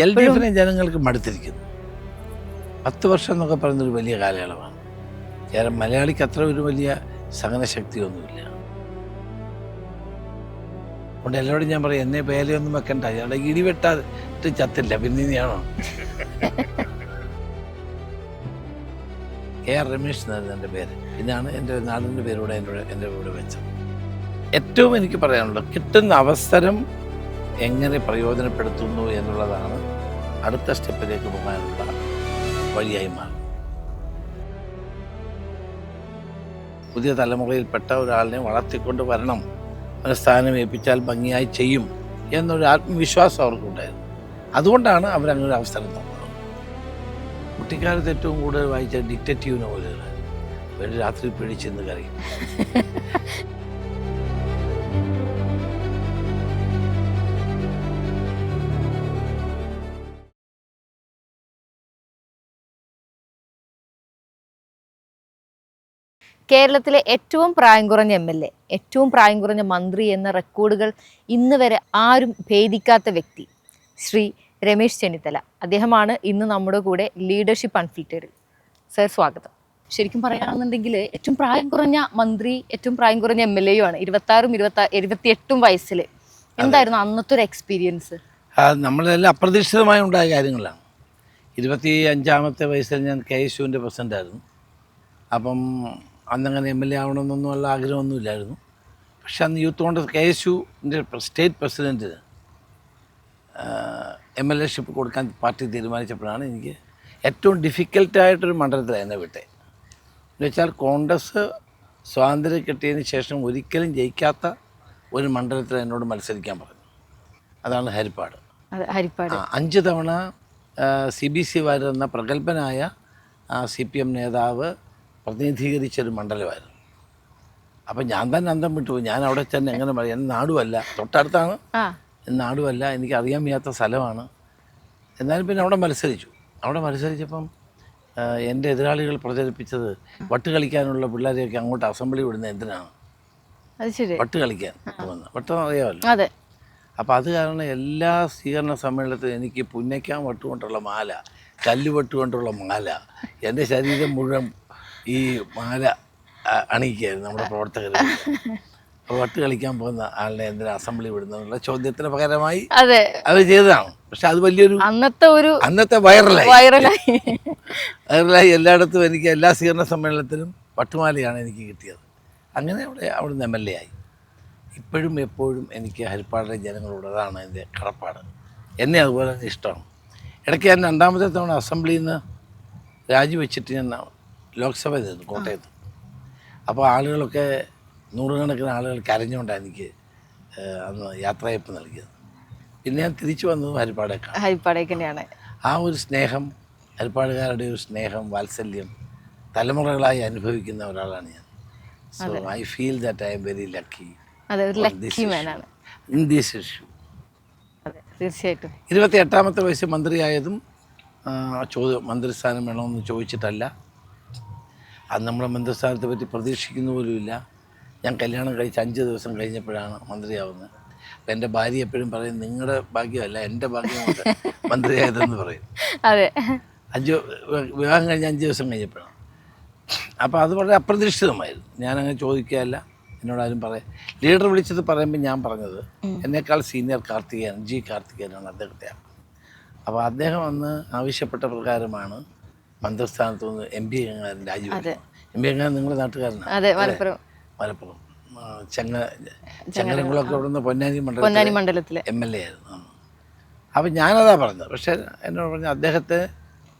LDF ജനങ്ങൾക്ക് മടുത്തിരിക്കുന്നു. 10 വർഷം എന്നൊക്കെ പറയുന്നൊരു വലിയ കാലയളവാണ്. മലയാളിക്ക് അത്ര ഒരു വലിയ സഹനശക്തിയൊന്നുമില്ല. അതുകൊണ്ട് എല്ലാവരും ഞാൻ പറയും, എന്നെ പേലയൊന്നും വെക്കണ്ട, അയാളുടെ ഇടിവെട്ടാട്ട് ചത്തില്ല, പിന്നെ നീയാണോ? KR രമേശ് എന്നായിരുന്നു എൻ്റെ പേര്. പിന്നാണ് എൻ്റെ നാടിൻ്റെ പേരൂടെ എൻ്റെ കൂടെ വെച്ചത്. ഏറ്റവും എനിക്ക് പറയാനുള്ളത്, കിട്ടുന്ന അവസരം എങ്ങനെ പ്രയോജനപ്പെടുത്തുന്നു എന്നുള്ളതാണ് അടുത്ത സ്റ്റെപ്പിലേക്ക് പോകാനുള്ള വഴിയായി മാറും. പുതിയ തലമുറയിൽപ്പെട്ട ഒരാളിനെ വളർത്തിക്കൊണ്ട് വരണം, ഒരു സ്ഥാനം ഏൽപ്പിച്ചാൽ ഭംഗിയായി ചെയ്യും എന്നൊരു ആത്മവിശ്വാസം അവർക്കുണ്ടായിരുന്നു. അതുകൊണ്ടാണ് അവരങ്ങനൊരു അവസരം തന്നത്. കുട്ടിക്കാലത്ത് ഏറ്റവും കൂടുതൽ വായിച്ച ഡിറ്റക്റ്റീവ് നോവലുകൾ, ഒരു രാത്രി പിടിച്ചെന്ന് കറിയും. കേരളത്തിലെ ഏറ്റവും പ്രായം കുറഞ്ഞ MLA, ഏറ്റവും പ്രായം കുറഞ്ഞ മന്ത്രി എന്ന റെക്കോർഡുകൾ ഇന്ന് വരെ ആരും ഭേദിക്കാത്ത വ്യക്തി ശ്രീ രമേശ് ചെന്നിത്തല. അദ്ദേഹമാണ് ഇന്ന് നമ്മുടെ കൂടെ ലീഡർഷിപ്പ് അൺഫിൽറ്ററിൽ. സർ, സ്വാഗതം. ശരിക്കും പറയുകയാണെന്നുണ്ടെങ്കിൽ ഏറ്റവും പ്രായം കുറഞ്ഞ മന്ത്രി, ഏറ്റവും പ്രായം കുറഞ്ഞ MLA ആണ്. 26-28 വയസ്സിൽ. എന്തായിരുന്നു അന്നത്തെ ഒരു എക്സ്പീരിയൻസ്? നമ്മളെല്ലാം അപ്രതീക്ഷിതമായി ഉണ്ടായ കാര്യങ്ങളാണ്. 25-ാമത്തെ വയസ്സിൽ ഞാൻ KSUവിൻ്റെ പ്രസിഡൻ്റായിരുന്നു. അപ്പം അന്നങ്ങനെ MLA ആവണമെന്നൊന്നുമുള്ള ആഗ്രഹമൊന്നുമില്ലായിരുന്നു. പക്ഷെ അന്ന് യൂത്ത് കോൺഗ്രസ് KSUവിൻ്റെ സ്റ്റേറ്റ് പ്രസിഡൻറ്റിന് MLA-ഷിപ്പ് കൊടുക്കാൻ പാർട്ടി തീരുമാനിച്ചപ്പോഴാണ് എനിക്ക് ഏറ്റവും ഡിഫിക്കൽട്ടായിട്ടൊരു മണ്ഡലത്തിൽ എന്നെ വിട്ടേ. എന്നുവെച്ചാൽ കോൺഗ്രസ് സ്വാതന്ത്ര്യം കിട്ടിയതിന് ശേഷം ഒരിക്കലും ജയിക്കാത്ത ഒരു മണ്ഡലത്തിൽ എന്നോട് മത്സരിക്കാൻ പറഞ്ഞു. അതാണ് ഹരിപ്പാട്. 5 തവണ CBC വാര്യർ എന്ന പ്രഗത്ഭനായ CPM നേതാവ് പ്രതിനിധീകരിച്ചൊരു മണ്ഡലമായിരുന്നു. അപ്പം ഞാൻ തന്നെ അന്തം വിട്ടു. ഞാൻ അവിടെ തന്നെ എങ്ങനെ പറയും, എൻ്റെ നാടുമല്ല, തൊട്ടടുത്താണ്, നാടുമല്ല, എനിക്ക് അറിയാൻ വയ്യാത്ത സ്ഥലമാണ്. എന്നാലും പിന്നെ അവിടെ മത്സരിച്ചപ്പം എൻ്റെ എതിരാളികൾ പ്രചരിപ്പിച്ചത് വട്ട് കളിക്കാനുള്ള പിള്ളേരെയൊക്കെ അങ്ങോട്ട് അസംബ്ലി വിടുന്നത് എന്തിനാണ്? വട്ട് കളിക്കാൻ പോകുന്നത്, വട്ടം അറിയാമല്ലോ. അപ്പോൾ അത് കാരണം എല്ലാ സ്വീകരണ സമ്മേളനത്തിലും എനിക്ക് പുന്നയ്ക്കാൻ വട്ടുകൊണ്ടുള്ള മാല, കല്ലുവട്ട് കൊണ്ടുള്ള മാല, എൻ്റെ ശരീരം മുഴുവൻ ഈ മാല അണിയിക്കുകയായിരുന്നു നമ്മുടെ പ്രവർത്തകർ. വട്ട് കളിക്കാൻ പോകുന്ന ആളിനെ എന്തിനാ അസംബ്ലി വിടുന്നുള്ള ചോദ്യത്തിന് പകരമായി അവർ ചെയ്തതാണ്. പക്ഷെ അത് വലിയൊരു അന്നത്തെ വൈറലായി എല്ലായിടത്തും. എനിക്ക് എല്ലാ സ്വീകരണ സമ്മേളനത്തിലും വട്ടുമാലയാണ് എനിക്ക് കിട്ടിയത്. അങ്ങനെ അവിടുന്ന് MLA ആയി. ഇപ്പോഴും എപ്പോഴും എനിക്ക് ഹരിപ്പാടിലെ ജനങ്ങളോട് അതാണ് എൻ്റെ കടപ്പാട്. എന്നെ അതുപോലെ തന്നെ ഇഷ്ടമാണ്. ഇടയ്ക്ക് ഞാൻ 2ാമത്തെ തവണ അസംബ്ലിയിൽ നിന്ന് രാജിവെച്ചിട്ട് ഞാൻ ലോക്സഭ നിന്നു കോട്ടയത്ത്. അപ്പോൾ ആളുകളൊക്കെ, നൂറുകണക്കിന് ആളുകൾ കരഞ്ഞുകൊണ്ടാണ് എനിക്ക് അന്ന് യാത്രയപ്പ് നൽകിയത്. പിന്നെ ഞാൻ തിരിച്ചു വന്നത് ഹരിപ്പാടേക്കാണ്. ആ ഒരു സ്നേഹം, ഹരിപ്പാടുകാരുടെ ഒരു സ്നേഹം, വാത്സല്യം തലമുറകളായി അനുഭവിക്കുന്ന ഒരാളാണ് ഞാൻ. So I feel that I am very lucky in this issue. തീർച്ചയായിട്ടും 28-ാമത്തെ വയസ്സിൽ മന്ത്രിയായതും മന്ത്രിസ്ഥാനം വേണമെന്ന് ചോദിച്ചിട്ടല്ല. അത് നമ്മളെ മന്ത്രിസ്ഥാനത്തെ പറ്റി പ്രതീക്ഷിക്കുന്ന പോലുമില്ല. ഞാൻ കല്യാണം കഴിച്ച് 5 ദിവസം കഴിഞ്ഞപ്പോഴാണ് മന്ത്രിയാവുന്നത്. അപ്പം എൻ്റെ ഭാര്യ എപ്പോഴും പറയും, നിങ്ങളുടെ ഭാഗ്യമല്ല എൻ്റെ ഭാഗ്യം കൊണ്ട് മന്ത്രിയായതെന്ന് പറയും. വിവാഹം കഴിഞ്ഞ് 5 ദിവസം കഴിഞ്ഞപ്പോഴാണ്. അപ്പോൾ അത് വളരെ അപ്രതീക്ഷിതമായിരുന്നു. ഞാനങ്ങനെ ചോദിക്കുകയല്ല, എന്നോടാരും പറയാം. ലീഡർ വിളിച്ചത് പറയുമ്പോൾ ഞാൻ പറഞ്ഞത്, എന്നേക്കാൾ സീനിയർ കാർത്തികേയനാണ് അദ്ദേഹത്തെയാണ്. അപ്പോൾ അദ്ദേഹം അന്ന് ആവശ്യപ്പെട്ട പ്രകാരമാണ് മന്ത്രിസ്ഥാനത്ത് നിന്ന് MP ഗംഗാധരൻ രാജിവെച്ചത്. MP ഗംഗാധരൻ നിങ്ങളുടെ നാട്ടുകാരനാണ്, മലപ്പുറം ചങ്ങരംകുളമൊക്കെ ഇവിടെ നിന്ന് പൊന്നാനി മണ്ഡലത്തിലെ MLA ആയിരുന്നു. അപ്പം ഞാനതാ പറഞ്ഞത്. പക്ഷേ എന്നോട് പറഞ്ഞ അദ്ദേഹത്തെ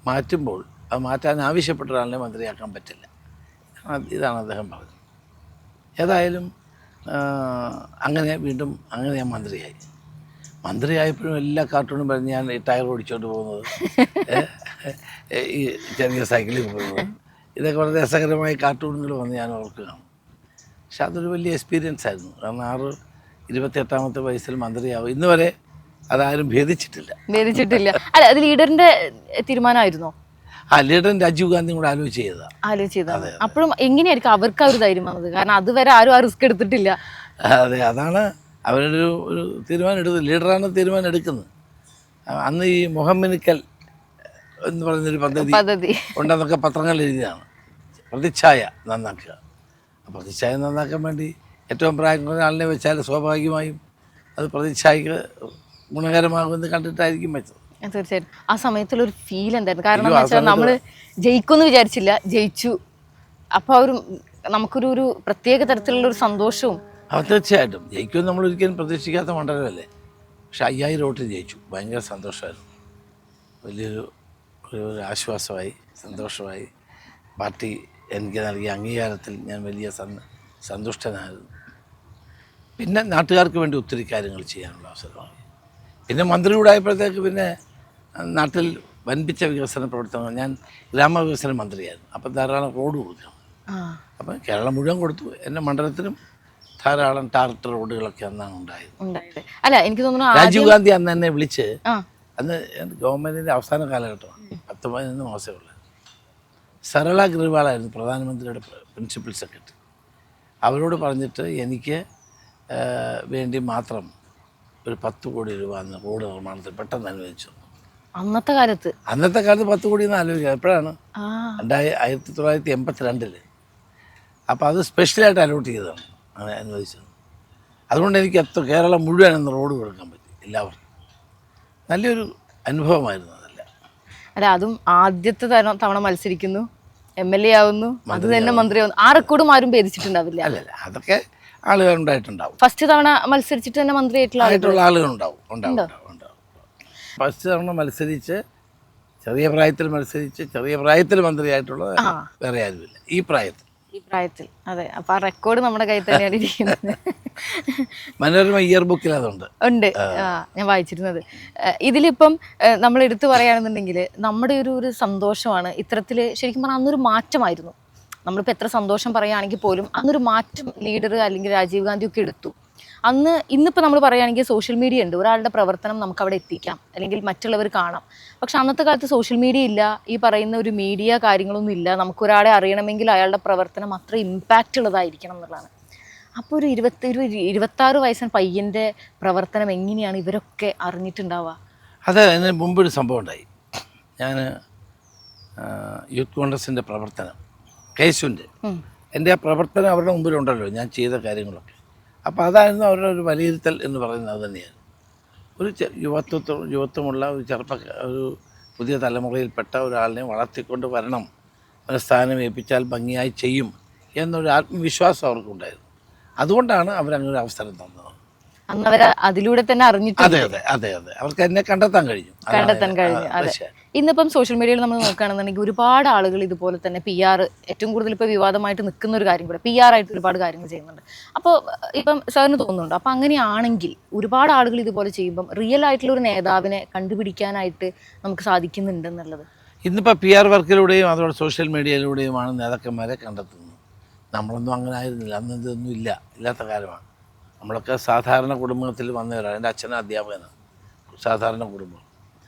മാറ്റുമ്പോൾ അത് മാറ്റാൻ ആവശ്യപ്പെട്ട ഒരാളിനെ മന്ത്രിയാക്കാൻ പറ്റില്ല. ഇതാണ് അദ്ദേഹം പറഞ്ഞത്. ഏതായാലും അങ്ങനെ ഞാൻ മന്ത്രിയായപ്പോഴും എല്ലാ കാർട്ടൂണും പറഞ്ഞ് ഞാൻ ടയർ ഓടിച്ചുകൊണ്ട് പോകുന്നത്, ഈ ചെറിയ സൈക്കിളിൽ പോകുന്നത്, ഇതൊക്കെ വളരെ രസകരമായ കാർട്ടൂണുകൾ വന്ന് ഞാൻ ഓർക്കുകയാണ്. പക്ഷെ അതൊരു വലിയ എക്സ്പീരിയൻസ് ആയിരുന്നു. കാരണം 28-ാമത്തെ വയസ്സിൽ മന്ത്രിയാവും. ഇന്ന് വരെ അതാരും ഭേദിച്ചിട്ടില്ല. അല്ല, അത് ലീഡറിന്റെ തീരുമാനമായിരുന്നോ? ലീഡറും രാജീവ് ഗാന്ധിയും കൂടെ ആലോചിച്ചതാണ്. അപ്പോഴും എങ്ങനെയായിരിക്കും അവർക്ക് ഒരു ധൈര്യം വന്നത്? കാരണം അതുവരെ ആരും ആ റിസ്ക് എടുത്തിട്ടില്ല. അതെ, അതാണ് അവരൊരു തീരുമാനം എടുത്തത്. ലീഡറാണ് തീരുമാനം എടുക്കുന്നത്. അന്ന് ഈ മുഹമ്മിനിക്കൽ എന്ന് പറയുന്നൊരു പദ്ധതി ഉണ്ടെന്നൊക്കെ പത്രങ്ങളിൽ എഴുതിയതാണ്. പ്രതിച്ഛായ നന്നാക്കുക. പ്രതിച്ഛായ നന്നാക്കാൻ വേണ്ടി ഏറ്റവും പ്രായം കുറഞ്ഞ ആളിനെ വെച്ചാൽ സ്വാഭാവികമായും അത് പ്രതിച്ഛായക്ക് ഗുണകരമാകുമെന്ന് കണ്ടിട്ടായിരിക്കും വെച്ചത്. തീർച്ചയായിട്ടും ആ സമയത്തുള്ളൊരു ഫീൽ എന്തായിരുന്നു? കാരണം നമ്മൾ ജയിക്കുമെന്ന് വിചാരിച്ചില്ല, ജയിച്ചു. അപ്പോൾ നമുക്കൊരു പ്രത്യേക തരത്തിലുള്ളൊരു സന്തോഷവും. തീർച്ചയായിട്ടും ജയിക്കുമെന്ന് നമ്മൾ ഒരിക്കലും പ്രതീക്ഷിക്കാത്ത മണ്ഡലമല്ലേ. പക്ഷെ 5000 വോട്ടിൽ ജയിച്ചു. ഭയങ്കര സന്തോഷമായിരുന്നു. വലിയൊരു ആശ്വാസമായി, സന്തോഷമായി. പാർട്ടി എനിക്ക് നൽകിയ അംഗീകാരത്തിൽ ഞാൻ വലിയ സന്തുഷ്ടനായിരുന്നു. പിന്നെ നാട്ടുകാർക്ക് വേണ്ടി ഒത്തിരി കാര്യങ്ങൾ ചെയ്യാനുള്ള അവസരമായി. പിന്നെ മന്ത്രി കൂടെ ആയപ്പോഴത്തേക്ക് പിന്നെ നാട്ടിൽ വൻപിച്ച വികസന പ്രവർത്തനങ്ങൾ. ഞാൻ ഗ്രാമവികസന മന്ത്രിയായിരുന്നു. അപ്പം ധാരാളം റോഡ് കൊടുക്കണം. അപ്പം കേരളം മുഴുവൻ കൊടുത്തു. എൻ്റെ മണ്ഡലത്തിലും ധാരാളം ടാറിട്ട റോഡുകളൊക്കെ അന്നാണ് ഉണ്ടായത്. അല്ല, എനിക്ക് തോന്നുന്നു രാജീവ് ഗാന്ധി അന്ന് എന്നെ വിളിച്ച്, അന്ന് ഗവൺമെൻറ്റിൻ്റെ അവസാന കാലഘട്ടമാണ്, 19 മാസമേ ഉള്ളൂ. സരള ഗ്രിവാളായിരുന്നു പ്രധാനമന്ത്രിയുടെ പ്രിൻസിപ്പൽ സെക്രട്ടറി. അവരോട് പറഞ്ഞിട്ട് എനിക്ക് വേണ്ടി മാത്രം ഒരു 10 കോടി രൂപ അന്ന് റോഡ് നിർമ്മാണത്തിൽ പെട്ടെന്ന് അനുവദിച്ചു. അന്നത്തെ കാലത്ത് 10 കോടി എന്ന് ആലോചിക്കുക. എപ്പോഴാണ്? 1982. അപ്പോൾ അത് സ്പെഷ്യലായിട്ട് അലോട്ട് ചെയ്തതാണ്, അങ്ങനെ അനുവദിച്ചത്. അതുകൊണ്ട് എനിക്ക് കേരളം മുഴുവൻ അന്ന് റോഡ് കൊടുക്കാൻ പറ്റി എല്ലാവർക്കും. നല്ലൊരു അനുഭവമായിരുന്നു അതല്ല. അല്ല, അതും ആദ്യത്തെ തവണ മത്സരിക്കുന്നു, MLA ആവുന്നു, അത് തന്നെ മന്ത്രിയാവുന്നു. ആ റെക്കോർഡും ആരും ഭേദിച്ചിട്ടുണ്ടാവില്ല. അല്ലല്ല, അതൊക്കെ ആളുകളുണ്ടായിട്ടുണ്ടാവും. ഫസ്റ്റ് തവണ മത്സരിച്ചിട്ട് തന്നെ മന്ത്രിയായിട്ടുള്ള ആളുകളുണ്ടാവും. ഫസ്റ്റ് തവണ മത്സരിച്ച് ചെറിയ പ്രായത്തിൽ മന്ത്രിയായിട്ടുള്ള വേറെ ആരുമില്ല ഈ പ്രായത്തിൽ. അതെ, അപ്പൊ ആ റെക്കോർഡ് നമ്മുടെ കയ്യിൽ തന്നെയാണ് ഇരിക്കുന്നത്. മനോരമ ഇയർ ബുക്കിൽ അതുണ്ട്. ഞാൻ വായിച്ചിരുന്നത്. ഇതിലിപ്പം നമ്മൾ എടുത്തു പറയുകയാണെന്നുണ്ടെങ്കിൽ നമ്മുടെ ഒരു സന്തോഷമാണ് ഇത്തരത്തിൽ. ശരിക്കും പറഞ്ഞാൽ അന്നൊരു മാറ്റമായിരുന്നു. നമ്മളിപ്പോൾ എത്ര സന്തോഷം പറയുകയാണെങ്കിൽ പോലും അന്നൊരു മാറ്റം ലീഡർ അല്ലെങ്കിൽ രാജീവ് ഗാന്ധി ഒക്കെ എടുത്തു. ഇന്നിപ്പോൾ നമ്മൾ പറയുകയാണെങ്കിൽ സോഷ്യൽ മീഡിയ ഉണ്ട്. ഒരാളുടെ പ്രവർത്തനം നമുക്ക് അവിടെ എത്തിക്കാം, അല്ലെങ്കിൽ മറ്റുള്ളവർ കാണാം. പക്ഷെ അന്നത്തെ കാലത്ത് സോഷ്യൽ മീഡിയ ഇല്ല, ഈ പറയുന്ന ഒരു മീഡിയ കാര്യങ്ങളൊന്നും ഇല്ല. നമുക്കൊരാളെ അറിയണമെങ്കിൽ അയാളുടെ പ്രവർത്തനം അത്ര ഇമ്പാക്റ്റ് ഉള്ളതായിരിക്കണം എന്നുള്ളതാണ്. അപ്പോൾ ഒരു 26 വയസ്സിന് പയ്യൻ്റെ പ്രവർത്തനം എങ്ങനെയാണ് ഇവരൊക്കെ അറിഞ്ഞിട്ടുണ്ടാവുക? അത് അതിന് മുമ്പൊരു സംഭവം ഉണ്ടായി. ഞാൻ യൂത്ത് കോൺഗ്രസിൻ്റെ പ്രവർത്തനം, കേശുവിൻ്റെ എൻ്റെ ആ പ്രവർത്തനം അവരുടെ മുമ്പിലുണ്ടല്ലോ, ഞാൻ ചെയ്ത കാര്യങ്ങളൊക്കെ. അപ്പോൾ അതായിരുന്നു അവരുടെ ഒരു വിലയിരുത്തൽ എന്ന് പറയുന്നത്. അത് തന്നെയാണ് ഒരു യുവത്വമുള്ള ഒരു പുതിയ തലമുറയിൽപ്പെട്ട ഒരാളിനെ വളർത്തിക്കൊണ്ട് വരണം, ഒരു സ്ഥാനം ഏൽപ്പിച്ചാൽ ഭംഗിയായി ചെയ്യും എന്നൊരു ആത്മവിശ്വാസം അവർക്കുണ്ടായിരുന്നു. അതുകൊണ്ടാണ് അവരങ്ങനെ ഒരു അവസരം തന്നത്. അന്നവർ അതിലൂടെ തന്നെ അറിഞ്ഞിട്ടുണ്ട്. അതെ അവർക്ക് എന്നെ കണ്ടെത്താൻ കഴിഞ്ഞു. അതെ. ഇന്നിപ്പം സോഷ്യൽ മീഡിയയിൽ നമ്മൾ നോക്കുകയാണെന്നുണ്ടെങ്കിൽ ഒരുപാട് ആളുകൾ ഇതുപോലെ തന്നെ PR, ഏറ്റവും കൂടുതൽ ഇപ്പോൾ വിവാദമായിട്ട് നിൽക്കുന്ന ഒരു കാര്യം കൂടെ, PR ആയിട്ട് ഒരുപാട് കാര്യങ്ങൾ ചെയ്യുന്നുണ്ട്. അപ്പോൾ ഇപ്പം സാറിന് തോന്നുന്നുണ്ടോ, അപ്പം അങ്ങനെയാണെങ്കിൽ ഒരുപാട് ആളുകൾ ഇതുപോലെ ചെയ്യുമ്പം റിയൽ ആയിട്ടുള്ള ഒരു നേതാവിനെ കണ്ടുപിടിക്കാനായിട്ട് നമുക്ക് സാധിക്കുന്നുണ്ടെന്നുള്ളത്? ഇന്നിപ്പോൾ PR വർക്കിലൂടെയും അതുപോലെ സോഷ്യൽ മീഡിയയിലൂടെയുമാണ് നേതാക്കന്മാരെ കണ്ടെത്തുന്നത്. നമ്മളൊന്നും അങ്ങനെ ആയിരുന്നില്ല. അന്ന് ഇതൊന്നും ഇല്ലാത്ത കാലമാണ്. നമ്മളൊക്കെ സാധാരണ കുടുംബത്തിൽ വന്നവരാണ്. എൻ്റെ അച്ഛനും അധ്യാപകനാണ്, സാധാരണ കുടുംബം.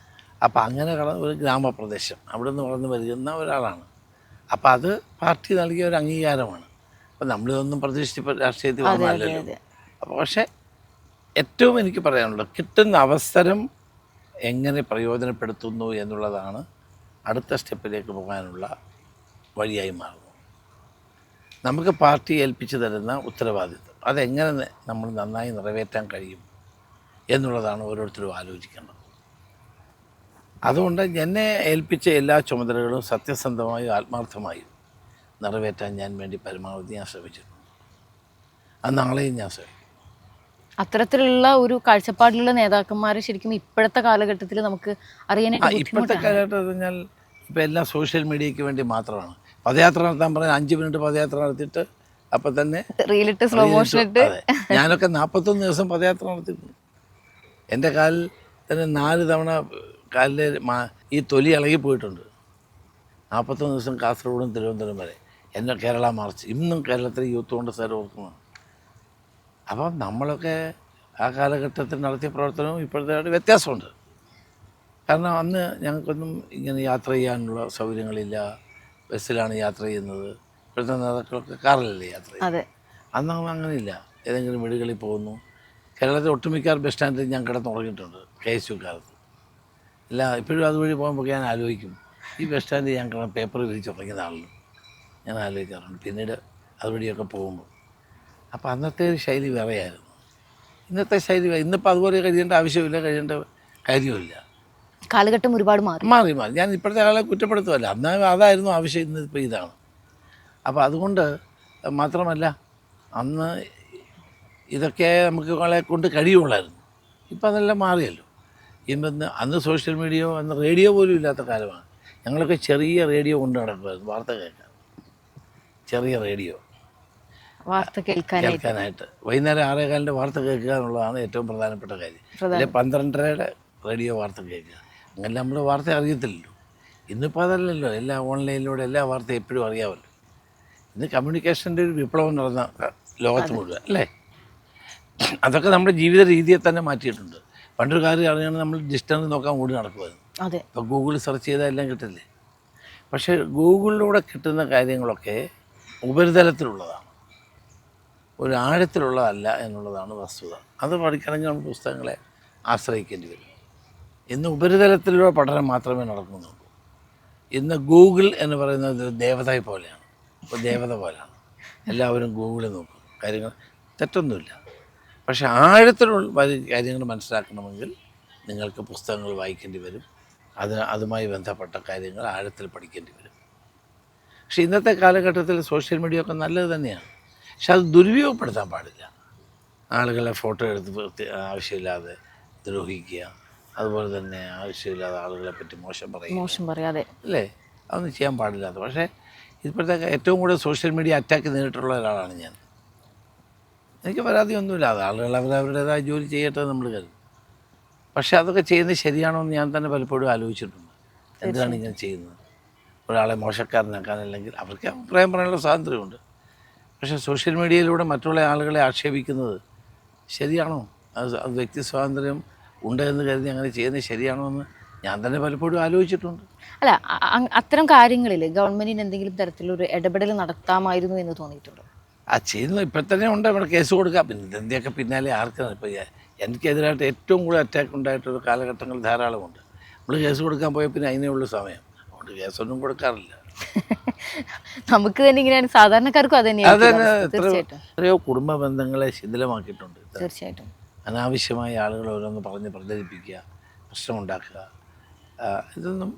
അപ്പം അങ്ങനെ ഒരു ഗ്രാമപ്രദേശം അവിടെ നിന്ന് വളർന്നു വരുന്ന ഒരാളാണ്. അപ്പം അത് പാർട്ടി നൽകിയ ഒരു അംഗീകാരമാണ്. അപ്പം നമ്മളിതൊന്നും പ്രതീക്ഷിച്ച് രാഷ്ട്രീയത്തിൽ വന്നല്ലോ. അപ്പോൾ പക്ഷേ ഏറ്റവും എനിക്ക് പറയാനുള്ളത്, കിട്ടുന്ന അവസരം എങ്ങനെ പ്രയോജനപ്പെടുത്തുന്നു എന്നുള്ളതാണ് അടുത്ത സ്റ്റെപ്പിലേക്ക് പോകാനുള്ള വഴിയായി മാറുന്നത്. നമുക്ക് പാർട്ടി ഏൽപ്പിച്ചു തരുന്ന ഉത്തരവാദിത്വം അതെങ്ങനെ നമ്മൾ നന്നായി നിറവേറ്റാൻ കഴിയും എന്നുള്ളതാണ് ഓരോരുത്തരും ആലോചിക്കേണ്ടത്. അതുകൊണ്ട് എന്നെ ഏൽപ്പിച്ച എല്ലാ ചുമതലകളും സത്യസന്ധമായും ആത്മാർത്ഥമായും നിറവേറ്റാൻ ഞാൻ വേണ്ടി പരമാവധി ഞാൻ ശ്രമിച്ചിട്ടുണ്ട്. അത് നാളെയും ഞാൻ ശ്രമിക്കും. അത്തരത്തിലുള്ള ഒരു കാഴ്ചപ്പാടിലുള്ള നേതാക്കന്മാരെ ശരിക്കും ഇപ്പോഴത്തെ കാലഘട്ടത്തിൽ നമുക്ക് അറിയാനായിട്ട് ഇപ്പോഴത്തെ കാലഘട്ടത്തിൽ പറഞ്ഞാൽ ഇപ്പോൾ എല്ലാം സോഷ്യൽ മീഡിയയ്ക്ക് വേണ്ടി മാത്രമാണ്. പദയാത്ര നടത്താൻ പറഞ്ഞാൽ 5 മിനിറ്റ് പദയാത്ര നടത്തിയിട്ട് അപ്പം തന്നെ റീലിട്ട് സ്ലോ മോഷൻ ഇട്ട്. ഞാനൊക്കെ 41 ദിവസം പദയാത്ര നടത്തിയിട്ടുണ്ട്. എൻ്റെ കാലിൽ തന്നെ 4 തവണ കാലിലെ ഈ തൊലി ഇളകിപ്പോയിട്ടുണ്ട്. 41 ദിവസം കാസർഗോഡും തിരുവനന്തപുരം വരെ എന്നെ കേരള മാർച്ച് ഇന്നും കേരളത്തിലെ യൂത്ത് കോൺഗ്രസ് ഓർക്കുന്നു. അപ്പം നമ്മളൊക്കെ ആ കാലഘട്ടത്തിൽ നടത്തിയ പ്രവർത്തനവും ഇപ്പോഴത്തെ വ്യത്യാസമുണ്ട്. കാരണം അന്ന് ഞങ്ങൾക്കൊന്നും ഇങ്ങനെ യാത്ര ചെയ്യാനുള്ള സൗകര്യങ്ങളില്ല. ബസ്സിലാണ് യാത്ര ചെയ്യുന്നത്. ഇപ്പോഴത്തെ നേതാക്കളൊക്കെ കാറിലല്ലേ യാത്ര ചെയ്യുന്നത്. അന്നൊന്നും അങ്ങനെയില്ല. ഏതെങ്കിലും വീടുകളിൽ പോകുന്നു. കേരളത്തിൽ ഒട്ടുമിക്ക ബസ് സ്റ്റാൻഡിൽ ഞാൻ കിടന്നുറങ്ങിയിട്ടുണ്ട് KSU കാലത്ത്. ഇപ്പോഴും അതുവഴി പോകുമ്പോൾ ഞാൻ ആലോചിക്കും, ഈ ബസ് സ്റ്റാൻഡിൽ ഞാൻ കാണാൻ പേപ്പർ വിരിച്ചുറങ്ങിയ ആളിലും ഞാൻ ആലോചിക്കാറുണ്ട് പിന്നീട് അതുവഴിയൊക്കെ പോകുമ്പോൾ. അപ്പോൾ അന്നത്തെ ഒരു ശൈലി വേറെയായിരുന്നു, ഇന്നത്തെ ശൈലി ഇന്നിപ്പോൾ അതുപോലെ കഴിയേണ്ട ആവശ്യമില്ല, കഴിയേണ്ട കാര്യമില്ല. കാലഘട്ടം ഒരുപാട് മാറി. ഞാൻ ഇപ്പോഴത്തെ ആളെ കുറ്റപ്പെടുത്തുമല്ല, അന്ന് അതായിരുന്നു ആവശ്യം, ഇന്നിപ്പോൾ ഇതാണ്. അപ്പോൾ അതുകൊണ്ട് മാത്രമല്ല അന്ന് ഇതൊക്കെ നമുക്ക് ആളെ കൊണ്ട് കഴിയുള്ളായിരുന്നു. ഇപ്പം അതെല്ലാം മാറിയല്ലോ. ഇന്ന് അന്ന് സോഷ്യൽ മീഡിയ, അന്ന് റേഡിയോ പോലും ഇല്ലാത്ത കാലമാണ്. ഞങ്ങളൊക്കെ ചെറിയ റേഡിയോ കൊണ്ട് നടക്കുമായിരുന്നു വാർത്ത കേൾക്കാൻ. ചെറിയ റേഡിയോ വാർത്ത കേൾക്കാനായിട്ട് വൈകുന്നേരം 6:15 വാർത്ത കേൾക്കുക എന്നുള്ളതാണ് ഏറ്റവും പ്രധാനപ്പെട്ട കാര്യം. അല്ലെ 12:30 റേഡിയോ വാർത്ത കേൾക്കുക. അങ്ങനെ നമ്മൾ വാർത്ത അറിയത്തില്ലല്ലോ. ഇന്നിപ്പോൾ അതല്ലല്ലോ, എല്ലാ ഓൺലൈനിലൂടെ എല്ലാ വാർത്തയും എപ്പോഴും അറിയാമല്ലോ. ഇന്ന് കമ്മ്യൂണിക്കേഷൻ്റെ ഒരു വിപ്ലവം നടന്ന ലോകത്ത് മുഴുവൻ അല്ലേ. അതൊക്കെ നമ്മുടെ ജീവിത രീതിയെ തന്നെ മാറ്റിയിട്ടുണ്ട്. പണ്ടൊരു കാര്യം അറിയണം, നമ്മൾ ഡിസ്റ്റൻസ് നോക്കാൻ ഓടി നടക്കുമായിരുന്നു. ഇപ്പോൾ ഗൂഗിൾ സെർച്ച് ചെയ്താൽ എല്ലാം കിട്ടില്ലേ. പക്ഷേ ഗൂഗിളിലൂടെ കിട്ടുന്ന കാര്യങ്ങളൊക്കെ ഉപരിതലത്തിലുള്ളതാണ്, ഒരു ആഴത്തിലുള്ളതല്ല എന്നുള്ളതാണ് വസ്തുത. അത് പഠിക്കണമെങ്കിൽ നമ്മൾ പുസ്തകങ്ങളെ ആശ്രയിക്കേണ്ടി വരും. ഇന്ന് ഉപരിതലത്തിലുള്ള പഠനം മാത്രമേ നടക്കുന്നുള്ളൂ. ഇന്ന് ഗൂഗിൾ എന്ന് പറയുന്നത് ഒരു ദേവതയെ പോലെയാണ്, ഒരു ദേവത പോലെയാണ്. എല്ലാവരും ഗൂഗിളിൽ നോക്കും, കാര്യങ്ങൾ തെറ്റൊന്നുമില്ല. പക്ഷേ ആഴത്തിലുള്ള കാര്യങ്ങൾ മനസ്സിലാക്കണമെങ്കിൽ നിങ്ങൾക്ക് പുസ്തകങ്ങൾ വായിക്കേണ്ടി വരും, അതുമായി ബന്ധപ്പെട്ട കാര്യങ്ങൾ ആഴത്തിൽ പഠിക്കേണ്ടി വരും. പക്ഷേ ഇന്നത്തെ കാലഘട്ടത്തിൽ സോഷ്യൽ മീഡിയ ഒക്കെ നല്ലത് തന്നെയാണ്, പക്ഷെ അത് ദുരുപയോഗപ്പെടുത്താൻ പാടില്ല. ആളുകളെ ഫോട്ടോ എടുത്ത് ആവശ്യമില്ലാതെ ദ്രോഹിക്കുക, അതുപോലെ തന്നെ ആവശ്യമില്ലാതെ ആളുകളെ പറ്റി മോശം പറയാതെ അല്ലേ, അതൊന്നും ചെയ്യാൻ പാടില്ലാത്ത. പക്ഷേ ഇപ്പോഴത്തെ ഏറ്റവും കൂടുതൽ സോഷ്യൽ മീഡിയ അറ്റാക്ക് നേരിട്ടുള്ള ഒരാളാണ് ഞാൻ. എനിക്ക് പരാതിയൊന്നുമില്ല, അത് ആളുകൾ അവരവരുടേതായ ജോലി ചെയ്യട്ടെ നമ്മൾ കരുതും. പക്ഷേ അതൊക്കെ ചെയ്യുന്നത് ശരിയാണോ എന്ന് ഞാൻ തന്നെ പലപ്പോഴും ആലോചിച്ചിട്ടുണ്ട്. എന്തിനാണ് ഇങ്ങനെ ചെയ്യുന്നത്? ഒരാളെ മോശക്കാരനാക്കാൻ, അല്ലെങ്കിൽ അവർക്ക് അഭിപ്രായം പറയാനുള്ള സ്വാതന്ത്ര്യമുണ്ട്. പക്ഷേ സോഷ്യൽ മീഡിയയിലൂടെ മറ്റുള്ള ആളുകളെ ആക്ഷേപിക്കുന്നത് ശരിയാണോ? അത് വ്യക്തി സ്വാതന്ത്ര്യം ഉണ്ട് എന്ന് കരുതി അങ്ങനെ ചെയ്യുന്നത് ശരിയാണോ എന്ന് ഞാൻ തന്നെ പലപ്പോഴും ആലോചിച്ചിട്ടുണ്ട്. അല്ല, അത്തരം കാര്യങ്ങളിൽ ഗവൺമെന്റിന് എന്തെങ്കിലും തരത്തിലൊരു ഇടപെടൽ നടത്താമായിരുന്നു എന്ന് തോന്നിയിട്ടുണ്ടോ? ചെയ്യുന്നത് ഇപ്പം തന്നെ ഉണ്ട്. അവിടെ കേസ് കൊടുക്കാം. പിന്നെ എന്തൊക്കെ പിന്നാലെ ആർക്കാണ്? ഇപ്പോൾ എനിക്കെതിരായിട്ട് ഏറ്റവും കൂടുതൽ അറ്റാക്ക് ഉണ്ടായിട്ടൊരു കാലഘട്ടങ്ങൾ ധാരാളമുണ്ട്. നമ്മൾ കേസ് കൊടുക്കാൻ പോയാൽ പിന്നെ അതിനേ ഉള്ളൂ സമയം. അതുകൊണ്ട് കേസൊന്നും കൊടുക്കാറില്ല. നമുക്ക് തന്നെ ഇങ്ങനെയാണ്, സാധാരണക്കാർക്കും അത് തന്നെയാണ്. എത്രയോ കുടുംബ ബന്ധങ്ങളെ ശിഥിലമാക്കിയിട്ടുണ്ട്. തീർച്ചയായിട്ടും അനാവശ്യമായ ആളുകൾ ഓരോന്ന് പറഞ്ഞ് പ്രചരിപ്പിക്കുക, പ്രശ്നമുണ്ടാക്കുക, ഇതൊന്നും.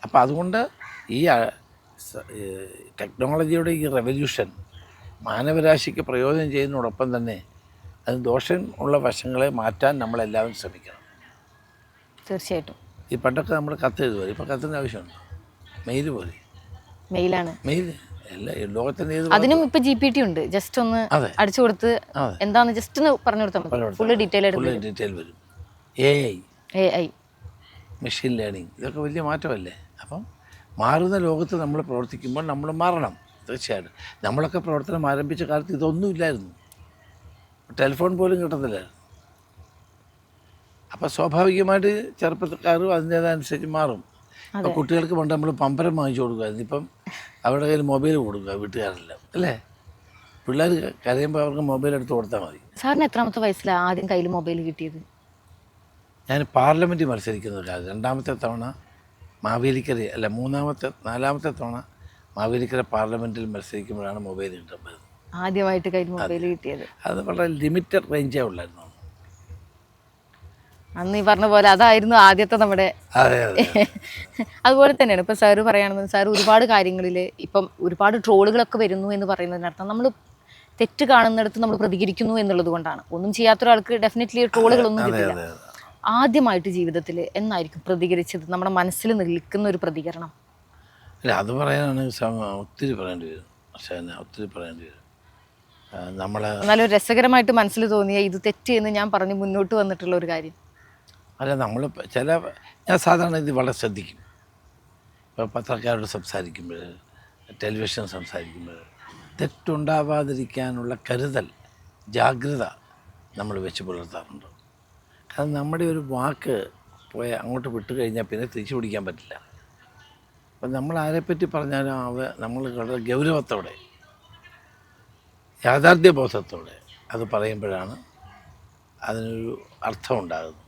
അപ്പം അതുകൊണ്ട് ഈ ടെക്നോളജിയുടെ ഈ റെവല്യൂഷൻ മാനവരാശിക്ക് പ്രയോജനം ചെയ്യുന്നതോടൊപ്പം തന്നെ അത് ദോഷം ഉള്ള വശങ്ങളെ മാറ്റാൻ നമ്മളെല്ലാവരും ശ്രമിക്കണം. തീർച്ചയായിട്ടും. ഈ പണ്ടൊക്കെ നമ്മൾ കത്ത് എഴുതുമല്ലോ, ഇപ്പോൾ കത്തിൻ്റെ ആവശ്യമുണ്ട്. മെയിൽ പോലെ മെയിൽ എല്ലാ ലോകത്തിൻ്റെ അതിനും ഇപ്പൊ GPT ഉണ്ട്. ജസ്റ്റ് ഒന്ന് അടിച്ചു കൊടുത്ത് എന്താന്ന് ജസ്റ്റ് ഒന്ന് പറഞ്ഞു കൊടുത്താൽ മതി, ഫുൾ ഡീറ്റെയിൽ വരും. AI മെഷീൻ ലേണിംഗ് ഇതൊക്കെ വലിയ മാറ്റമല്ലേ. അപ്പം മാറുന്ന ലോകത്ത് നമ്മൾ പ്രവർത്തിക്കുമ്പോൾ നമ്മൾ മാറണം. തീർച്ചയായിട്ടും നമ്മളൊക്കെ പ്രവർത്തനം ആരംഭിച്ച കാലത്ത് ഇതൊന്നും ഇല്ലായിരുന്നു, ടെലിഫോൺ പോലും കിട്ടത്തില്ലായിരുന്നു. അപ്പോൾ സ്വാഭാവികമായിട്ട് ചെറുപ്പക്കാരും അതിൻ്റേതനുസരിച്ച് മാറും. അപ്പോൾ കുട്ടികൾക്ക് പണ്ട് നമ്മൾ പമ്പരം വാങ്ങിച്ചു കൊടുക്കുമായിരുന്നു. ഇപ്പം അവരുടെ കയ്യിൽ മൊബൈൽ കൊടുക്കുക വീട്ടുകാരെല്ലാം അല്ലേ. പിള്ളേർ കരയുമ്പോൾ അവർക്ക് മൊബൈൽ എടുത്ത് കൊടുത്താൽ മതി. സാറിന് എത്രാമത്തെ വയസ്സിലാണ് ആദ്യം കയ്യിൽ മൊബൈൽ കിട്ടിയത്? ഞാൻ പാർലമെൻറ്റിൽ മത്സരിക്കുന്ന കാലം, രണ്ടാമത്തെ തവണ മാവേലിക്കര നാലാമത്തെ തവണ മാവേലിക്കര പാർലമെൻറ്റിൽ മത്സരിക്കുമ്പോഴാണ് മൊബൈൽ കിട്ടുന്നത്. ആദ്യമായിട്ട് കയ്യിൽ മൊബൈൽ കിട്ടിയത്. അത് വളരെ ലിമിറ്റഡ് റേഞ്ചേ ഉള്ളായിരുന്നു അന്ന്. ഈ പറഞ്ഞ പോലെ അതായിരുന്നു ആദ്യത്തെ നമ്മുടെ. അതുപോലെ തന്നെയാണ് ഇപ്പം സാറ് പറയുകയാണെന്ന്, സാർ ഒരുപാട് കാര്യങ്ങളിൽ ഇപ്പം ഒരുപാട് ട്രോളുകളൊക്കെ വരുന്നു എന്ന് പറയുന്നതിനർത്ഥം നമ്മൾ തെറ്റ് കാണുന്നിടത്ത് നമ്മൾ പ്രതികരിക്കുന്നു എന്നുള്ളത് കൊണ്ടാണ്. ഒന്നും ചെയ്യാത്തൊരാൾക്ക് ഡെഫിനറ്റ്ലി ട്രോളുകളൊന്നും കിട്ടില്ല. ആദ്യമായിട്ട് ജീവിതത്തിൽ എന്നായിരിക്കും പ്രതികരിച്ചത്, നമ്മുടെ മനസ്സിൽ നിൽക്കുന്ന ഒരു പ്രതികരണം? അല്ല, അത് പറയാനാണെങ്കിൽ ഒത്തിരി പറയേണ്ടി വരും. പക്ഷേ ഒത്തിരി പറയേണ്ടി വരും. എന്നാലും രസകരമായിട്ട് മനസ്സിൽ തോന്നിയ ഇത് തെറ്റ് എന്ന് ഞാൻ പറഞ്ഞ് മുന്നോട്ട് വന്നിട്ടുള്ള ഒരു കാര്യം. അല്ല, ഞാൻ സാധാരണ ഇത് വളരെ ശ്രദ്ധിക്കും. ഇപ്പോൾ പത്രക്കാരോട് സംസാരിക്കുമ്പോൾ, ടെലിവിഷൻ സംസാരിക്കുമ്പോൾ തെറ്റുണ്ടാവാതിരിക്കാനുള്ള കരുതൽ, ജാഗ്രത നമ്മൾ വെച്ച് പുലർത്താറുണ്ട്. കാരണം നമ്മുടെ ഒരു വാക്ക് അങ്ങോട്ട് വിട്ടു കഴിഞ്ഞാൽ പിന്നെ തിരിച്ചു പിടിക്കാൻ പറ്റില്ല. അപ്പം നമ്മൾ ആരെപ്പറ്റി പറഞ്ഞാലും നമ്മൾ വളരെ ഗൗരവത്തോടെ, യാഥാർത്ഥ്യബോധത്തോടെ അത് പറയുമ്പോഴാണ് അതിനൊരു അർത്ഥമുണ്ടാകുന്നത്.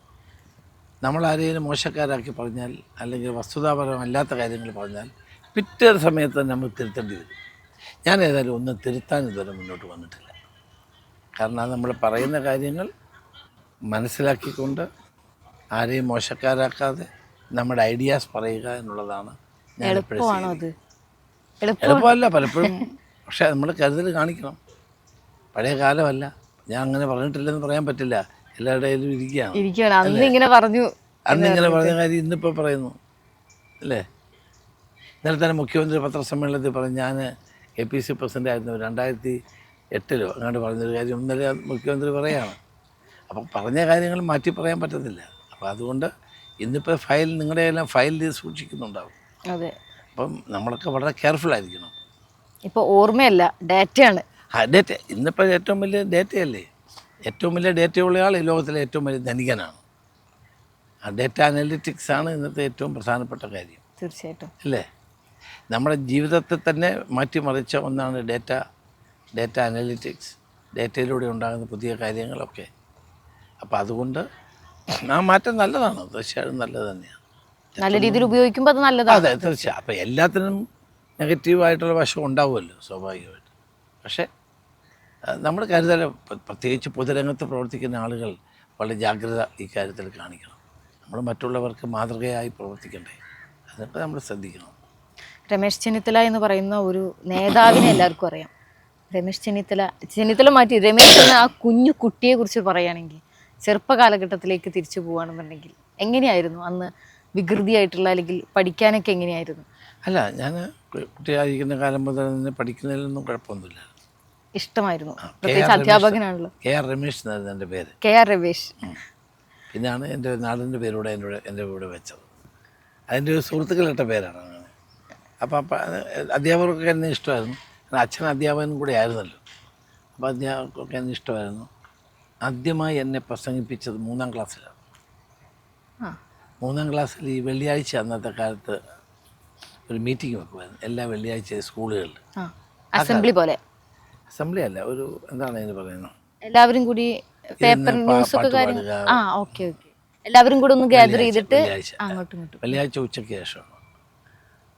നമ്മളാരെയും മോശക്കാരാക്കി പറഞ്ഞാൽ അല്ലെങ്കിൽ വസ്തുതാപരമല്ലാത്ത കാര്യങ്ങൾ പറഞ്ഞാൽ പിറ്റേ സമയത്ത് തന്നെ നമ്മൾ തിരുത്തേണ്ടി വരും. ഞാൻ ഏതായാലും ഒന്നും തിരുത്താൻ ഇതുവരെ മുന്നോട്ട് വന്നിട്ടില്ല. കാരണം അത് നമ്മൾ പറയുന്ന കാര്യങ്ങൾ മനസ്സിലാക്കിക്കൊണ്ട് ആരെയും മോശക്കാരാക്കാതെ നമ്മുടെ ഐഡിയാസ് പറയുക എന്നുള്ളതാണ് ഞാൻ എപ്പോഴും ചെയ്യുന്നത്. എളുപ്പമല്ല പലപ്പോഴും, പക്ഷേ നമ്മൾ കരുതൽ കാണിക്കണം. പഴയ കാലമല്ല, ഞാൻ അങ്ങനെ പറഞ്ഞിട്ടില്ലെന്ന് പറയാൻ പറ്റില്ല, എല്ലാവരുടെയും ഇരിക്കുകയാണ്. അന്നിങ്ങനെ പറഞ്ഞ കാര്യം ഇന്നിപ്പോൾ പറയുന്നു അല്ലേ? ഇന്നലെ തന്നെ മുഖ്യമന്ത്രി പത്രസമ്മേളനത്തിൽ പറഞ്ഞു, ഞാൻ APC പ്രസിഡൻ്റ് ആയിരുന്നു 2008 അങ്ങോട്ട് പറഞ്ഞൊരു കാര്യം ഇന്നലെ മുഖ്യമന്ത്രി പറയുകയാണ്. അപ്പം പറഞ്ഞ കാര്യങ്ങൾ മാറ്റി പറയാൻ പറ്റത്തില്ല. അപ്പോൾ അതുകൊണ്ട് ഇന്നിപ്പോൾ നിങ്ങളുടെ എല്ലാം ഫയൽ ചെയ്ത് സൂക്ഷിക്കുന്നുണ്ടാവും. അതെ. അപ്പം നമ്മളൊക്കെ വളരെ കെയർഫുൾ ആയിരിക്കണം. ഇപ്പോൾ ഓർമ്മയല്ല, ഡേറ്റയാണ്. ഡേറ്റ ഇന്നിപ്പോൾ ഏറ്റവും വലിയ ഡേറ്റയല്ലേ? ഏറ്റവും വലിയ ഡേറ്റയുള്ള ആൾ ഈ ലോകത്തിലെ ഏറ്റവും വലിയ ധനികനാണ്. ഡേറ്റ അനലിറ്റിക്സ് ആണ് ഇന്നത്തെ ഏറ്റവും പ്രധാനപ്പെട്ട കാര്യം. തീർച്ചയായിട്ടും അല്ലേ? നമ്മുടെ ജീവിതത്തെ തന്നെ മാറ്റിമറിച്ച ഒന്നാണ് ഡേറ്റ അനലിറ്റിക്സ്, ഡേറ്റയിലൂടെ ഉണ്ടാകുന്ന പുതിയ കാര്യങ്ങളൊക്കെ. അപ്പോൾ അതുകൊണ്ട് ആ മാറ്റം നല്ലതാണ്, തീർച്ചയായും നല്ലത് തന്നെയാണ്. നല്ല രീതിയിൽ ഉപയോഗിക്കുമ്പോൾ അത് നല്ലതാണ്. അതെ, തീർച്ചയായും. അപ്പോൾ എല്ലാത്തിനും നെഗറ്റീവായിട്ടുള്ള വശം ഉണ്ടാവുമല്ലോ സ്വാഭാവികമായിട്ട്. പക്ഷേ നമ്മൾ കരുതൽ, പ്രത്യേകിച്ച് പൊതുരംഗത്ത് പ്രവർത്തിക്കുന്ന ആളുകൾ വളരെ ജാഗ്രത ഈ കാര്യത്തിൽ കാണിക്കണം. നമ്മൾ മറ്റുള്ളവർക്ക് മാതൃകയായി പ്രവർത്തിക്കണ്ടേ, അതൊക്കെ നമ്മൾ ശ്രദ്ധിക്കണം. രമേശ് ചെന്നിത്തല എന്ന് പറയുന്ന ഒരു നേതാവിനെ എല്ലാവർക്കും അറിയാം. രമേശ് ചെന്നിത്തല മാറ്റി രമേശ് എന്ന ആ കുഞ്ഞു കുട്ടിയെ കുറിച്ച് പറയുകയാണെങ്കിൽ, ചെറുപ്പ കാലഘട്ടത്തിലേക്ക് തിരിച്ചു പോവുകയാണെന്നുണ്ടെങ്കിൽ എങ്ങനെയായിരുന്നു അന്ന്? വികൃതിയായിട്ടുള്ള അല്ലെങ്കിൽ പഠിക്കാനൊക്കെ എങ്ങനെയായിരുന്നു? അല്ല, ഞാൻ കുട്ടിയായിരിക്കുന്ന കാലം മുതൽ തന്നെ പഠിക്കുന്നതിലൊന്നും കുഴപ്പമൊന്നുമില്ല. ഇഷ്ടമായിരുന്നു. പ്രത്യേകിച്ച് അധ്യാപകനാണല്ലോ. KR രമേശ് എന്നായിരുന്നു എൻ്റെ പേര്. KR രമേശ്. പിന്നെയാണ് എൻ്റെ നാടിൻ്റെ പേരൂടെ എൻ്റെ കൂടെ വെച്ചത്. അതിൻ്റെ ഒരു സുഹൃത്തുക്കളിട്ട പേരാണ് അങ്ങനെ. അപ്പം അധ്യാപകർക്കൊക്കെ എന്നെ ഇഷ്ടമായിരുന്നു. കാരണം അച്ഛൻ അധ്യാപകനും കൂടെ ആയിരുന്നല്ലോ. അപ്പോൾ അധ്യാപകർക്കൊക്കെ എന്നെ ഇഷ്ടമായിരുന്നു. ആദ്യമായി എന്നെ പ്രസംഗിപ്പിച്ചത് 3ാം ക്ലാസ്സിലാണ്. 3ാം ക്ലാസ്സിൽ ഈ വെള്ളിയാഴ്ച അന്നത്തെ കാലത്ത് ഒരു മീറ്റിംഗ് വെക്കുമായിരുന്നു എല്ലാ വെള്ളിയാഴ്ച സ്കൂളുകളിൽ. അസംബ്ലി പോലെ? അസംബ്ലി അല്ല, ഒരു എന്താണ് അതിന് പറയുന്നത്, എല്ലാവരും കൂടി പേപ്പർ ന്യൂസ് ഒക്കെ കാര്യങ്ങൾ. Okay okay. എല്ലാവരും കൂടെ ഒന്ന് ഗ്യാദർ ചെയ്തിട്ട് അങ്ങോട്ടും ഇങ്ങോട്ടും വെള്ളിയാഴ്ച ഉച്ചയ്ക്ക് ശേഷമാണ്.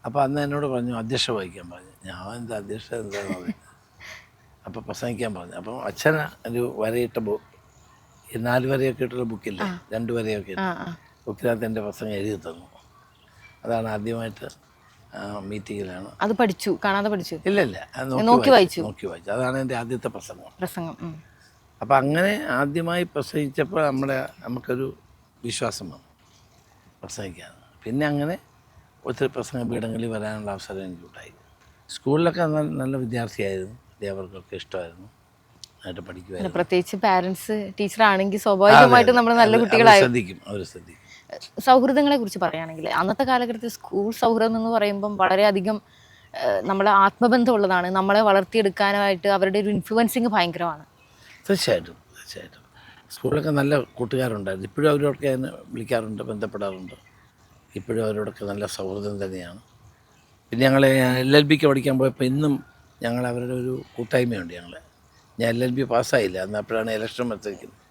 അപ്പോൾ അന്ന് എന്നോട് പറഞ്ഞു അധ്യക്ഷ വഹിക്കാൻ പറഞ്ഞു. ഞാൻ എന്താ അധ്യക്ഷ എന്താണെന്ന് പറഞ്ഞു. അപ്പോൾ പ്രസംഗിക്കാൻ പറഞ്ഞു. അപ്പം അച്ഛൻ ഒരു വരയിട്ട 4 വരയൊക്കെ ഇട്ടുള്ള ബുക്കില്ലേ, 2 വരയൊക്കെ ഇട്ട് ബുക്കിനകത്ത് എൻ്റെ പ്രസംഗം എഴുതി തന്നു. അതാണ് ആദ്യമായിട്ട് മീറ്റിങ്ങിലാണ്. അത് പഠിച്ചു? കാണാതെ പഠിച്ചു? ഇല്ല, നോക്കി വായിച്ചു. അതാണ് എൻ്റെ ആദ്യത്തെ പ്രസംഗം. അപ്പം അങ്ങനെ ആദ്യമായി പ്രസംഗിച്ചപ്പോൾ നമുക്കൊരു വിശ്വാസം വന്നു പ്രസംഗിക്കാൻ. പിന്നെ അങ്ങനെ ഒത്തിരി പ്രസംഗ പീഠങ്ങളിൽ വരാനുള്ള അവസരം എനിക്കുണ്ടായി. സ്കൂളിലൊക്കെ നല്ല വിദ്യാർത്ഥിയായിരുന്നു, അധ്യാപകർക്കൊക്കെ ഇഷ്ടമായിരുന്നു, നന്നായിട്ട് പഠിക്കുമായിരുന്നു. പ്രത്യേകിച്ച് പാരൻസ് ടീച്ചറാണെങ്കിൽ സ്വാഭാവികമായിട്ടും നമ്മൾ നല്ല കുട്ടികളായി ശ്രദ്ധിക്കും. സൗഹൃദങ്ങളെ കുറിച്ച് പറയുകയാണെങ്കിൽ അന്നത്തെ കാലഘട്ടത്തിൽ സ്കൂൾ സൗഹൃദം എന്ന് പറയുമ്പം വളരെയധികം നമ്മളെ ആത്മബന്ധമുള്ളതാണ്. നമ്മളെ വളർത്തിയെടുക്കാനായിട്ട് അവരുടെ ഒരു ഇൻഫ്ലുവൻസിങ് ഭയങ്കരമാണ്. തീർച്ചയായിട്ടും. സ്കൂളിലൊക്കെ നല്ല കൂട്ടുകാരുണ്ടായിരുന്നു. ഇപ്പോഴും അവരോടൊക്കെ എന്നെ വിളിക്കാറുണ്ട്, ബന്ധപ്പെടാറുണ്ട്. ഇപ്പോഴും അവരോടൊക്കെ നല്ല സൗഹൃദം തന്നെയാണ്. പിന്നെ ഞങ്ങൾ LLBക്ക് പഠിക്കാൻ പോയപ്പോൾ ഇന്നും ഞങ്ങൾ അവരുടെ ഒരു കൂട്ടായ്മയുണ്ട്. ഞാൻ LLB പാസ്സായില്ല, അന്ന് അപ്പോഴാണ് ഇലക്ഷൻ മത്സരിക്കുന്നത്.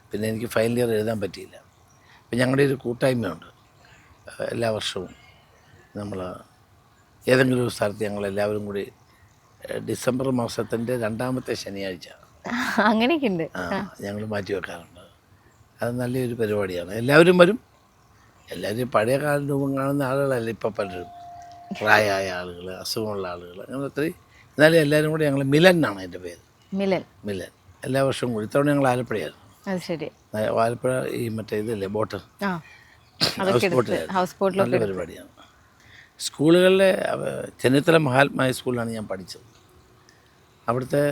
പിന്നെ എനിക്ക് ഫൈനൽ ഇയർ എഴുതാൻ പറ്റിയില്ല. അപ്പം ഞങ്ങളുടെ ഒരു കൂട്ടായ്മയുണ്ട്. എല്ലാ വർഷവും നമ്മൾ ഏതെങ്കിലും ഒരു സ്ഥലത്ത് ഞങ്ങളെല്ലാവരും കൂടി ഡിസംബർ മാസത്തിൻ്റെ 2ാമത്തെ ശനിയാഴ്ച അങ്ങനെയൊക്കെ ഉണ്ട്, ഞങ്ങൾ മാറ്റി വെക്കാറുണ്ട്. അത് നല്ലൊരു പരിപാടിയാണ്. എല്ലാവരും വരും. എല്ലാവരും പഴയ കാലം രൂപം കാണുന്ന ആളുകളല്ല ഇപ്പം പലരും, പ്രായമായ ആളുകൾ, അസുഖമുള്ള ആളുകൾ, അങ്ങനെ ഒത്തിരി. എന്നാലും എല്ലാവരും കൂടി ഞങ്ങൾ മിലൻ എന്നാണ് എൻ്റെ പേര്. മിലൻ എല്ലാ വർഷവും കൂടി. ഇത്തവണ ഞങ്ങൾ ആലപ്പുഴയായിരുന്നു. ആലപ്പുഴ ഈ മറ്റേ ഇതില്ലേ ബോട്ട്, ഹൗസ് ബോട്ടിൽ നല്ല പരിപാടിയാണ്. സ്കൂളുകളിലെ ചെന്നിത്തല മഹാത്മാ സ്കൂളിലാണ് ഞാൻ പഠിച്ചത്. അവിടുത്തെ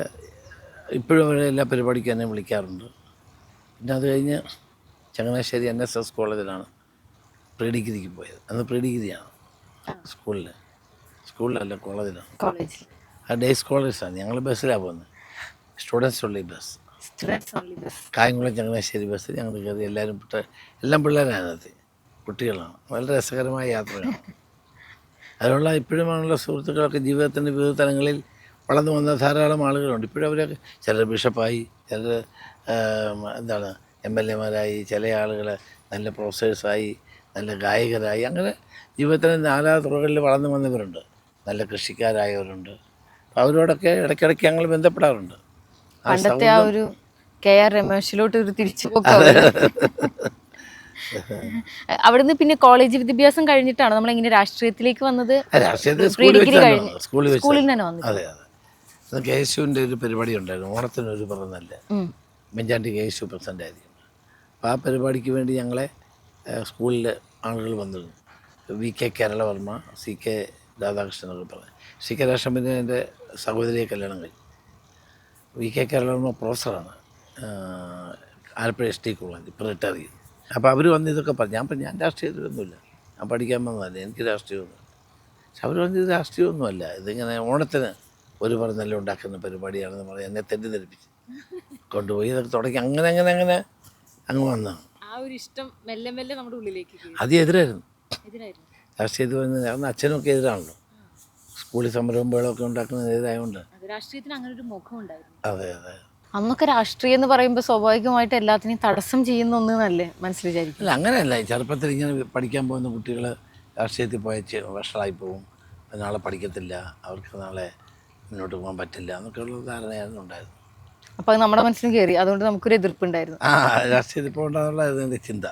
ഇപ്പോഴും അവരെ എല്ലാ പരിപാടിക്കും എന്നെ വിളിക്കാറുണ്ട്. പിന്നെ അത് കഴിഞ്ഞ് ചങ്ങനാശ്ശേരി NSS കോളേജിലാണ് പ്രീ ഡിഗ്രിക്ക് പോയത്. അന്ന് പ്രീ ഡിഗ്രിയാണ് സ്കൂളിലല്ല കോളേജിലാണ്. ഡേ സ്കോളേഴ്സാണ്. ഞങ്ങൾ ബസ്സിലാണ് പോകുന്നത്, സ്റ്റുഡൻസ് ഉള്ള ബസ്. കായംകുളം ചങ്ങനാശ്ശേരി ബസ് ഞങ്ങൾ കയറി. എല്ലാം പിള്ളേരാണ്, കുട്ടികളാണ്. വളരെ രസകരമായ യാത്രയാണ്. അതിനുള്ള ഇപ്പോഴുമുള്ള സുഹൃത്തുക്കളൊക്കെ ജീവിതത്തിൻ്റെ വിവിധ തലങ്ങളിൽ വളർന്നു വന്ന ധാരാളം ആളുകളുണ്ട്. ഇപ്പോഴും അവരൊക്കെ ചിലർ ബിഷപ്പായി, ചിലർ MLA മാരായി, ചില ആളുകൾ നല്ല പ്രൊഫസേഴ്സായി, നല്ല ഗായകരായി, അങ്ങനെ ജീവിതത്തിന് നാനാ തുറകളിൽ വളർന്നു വന്നവരുണ്ട്. നല്ല കൃഷിക്കാരായവരുണ്ട്. അപ്പോൾ അവരോടൊക്കെ ഇടയ്ക്കിടയ്ക്ക് ഞങ്ങൾ ബന്ധപ്പെടാറുണ്ട്. പണ്ടത്തെ ആ ഒരു KR രമേശിലോട്ട് ഒരു തിരിച്ചുപോക്ക്. അവിടുന്ന് പിന്നെ കോളേജ് വിദ്യാഭ്യാസം കഴിഞ്ഞിട്ടാണ് നമ്മൾ ഇങ്ങനെ രാഷ്ട്രീയത്തിലേക്ക് വന്നത്? രാഷ്ട്രീയത്തിൽ സ്കൂളിൽ തന്നെ വന്നു. അതെ അതെ. അത് KSUവിൻ്റെ ഒരു പരിപാടി ഉണ്ടായിരുന്നു, ഓണത്തിനൊരു പറഞ്ഞല്ല, മെഞ്ചാണ്ടി KSU പ്രസിഡൻ്റ് ആയിരിക്കും. അപ്പോൾ ആ പരിപാടിക്ക് വേണ്ടി ഞങ്ങളെ സ്കൂളിൽ ആളുകൾ വന്നിരുന്നു. VK കേരളവർമ്മ, CK രാധാകൃഷ്ണൻ എന്നൊക്കെ പറഞ്ഞു. CK രാധാകൃഷ്ണൻ പിന്നെ എൻ്റെ സഹോദരിയെ കല്യാണം കഴിഞ്ഞു. VK കേരളവർമ്മ പ്രൊഫസറാണ്, ആലപ്പുഴ ST കോളേജ്, ഇപ്പോൾ റിട്ടയർ ചെയ്തു. അപ്പോൾ അവർ വന്ന് ഇതൊക്കെ പറഞ്ഞു. ഞാൻ രാഷ്ട്രീയത്തിലൊന്നുമില്ല, ഞാൻ പഠിക്കാൻ വന്നതല്ല, എനിക്ക് രാഷ്ട്രീയമൊന്നും. പക്ഷെ അവർ പറഞ്ഞത് രാഷ്ട്രീയമൊന്നുമല്ല, ഇതിങ്ങനെ ഓണത്തിന് ഒരു പറഞ്ഞെല്ലാം ഉണ്ടാക്കുന്ന പരിപാടിയാണെന്ന് പറഞ്ഞ് എന്നെ തെറ്റിദ്ധരിപ്പിച്ച് കൊണ്ടുപോയി ഇതൊക്കെ തുടങ്ങി. അങ്ങനെ അങ്ങ് വന്നതാണ്. ആ ഒരു ഇഷ്ടം മെല്ലെ മെല്ലെ നമ്മുടെ ഉള്ളിലേക്ക് ആദ്യം എതിരായിരുന്നു. രാഷ്ട്രീയത്തിൽ പറഞ്ഞ അച്ഛനൊക്കെ എതിരാണല്ലോ, സ്കൂളിൽ സംരംഭങ്ങളൊക്കെ ഉണ്ടാക്കുന്നത് എതിരായതുകൊണ്ട് രാഷ്ട്രീയത്തിന് അങ്ങനെ ഒരു മുഖം ഉണ്ടായിരുന്നു. അതെ അതെ. അന്നൊക്കെ രാഷ്ട്രീയം എന്ന് പറയുമ്പോൾ സ്വാഭാവികമായിട്ട് എല്ലാത്തിനെയും തടസ്സം ചെയ്യുന്ന ഒന്നല്ലേ മനസ്സിൽ വിചാരിക്കും. അല്ല, അങ്ങനെയല്ല. ചെറുപ്പത്തിൽ ഇങ്ങനെ പഠിക്കാൻ പോകുന്ന കുട്ടികൾ രാഷ്ട്രീയത്തിൽ പോയ വഷളായി പോകും, നാളെ പഠിക്കത്തില്ല, അവർക്ക് നാളെ മുന്നോട്ട് പോകാൻ പറ്റില്ല എന്നൊക്കെയുള്ള ധാരണയായിരുന്നു ഉണ്ടായിരുന്നു. അപ്പോൾ അത് നമ്മുടെ മനസ്സിൽ കയറി, അതുകൊണ്ട് നമുക്കൊരു എതിർപ്പുണ്ടായിരുന്നു. രാഷ്ട്രീയത്തിൽ പോകേണ്ടെന്നുള്ള അതിൻ്റെ ചിന്ത.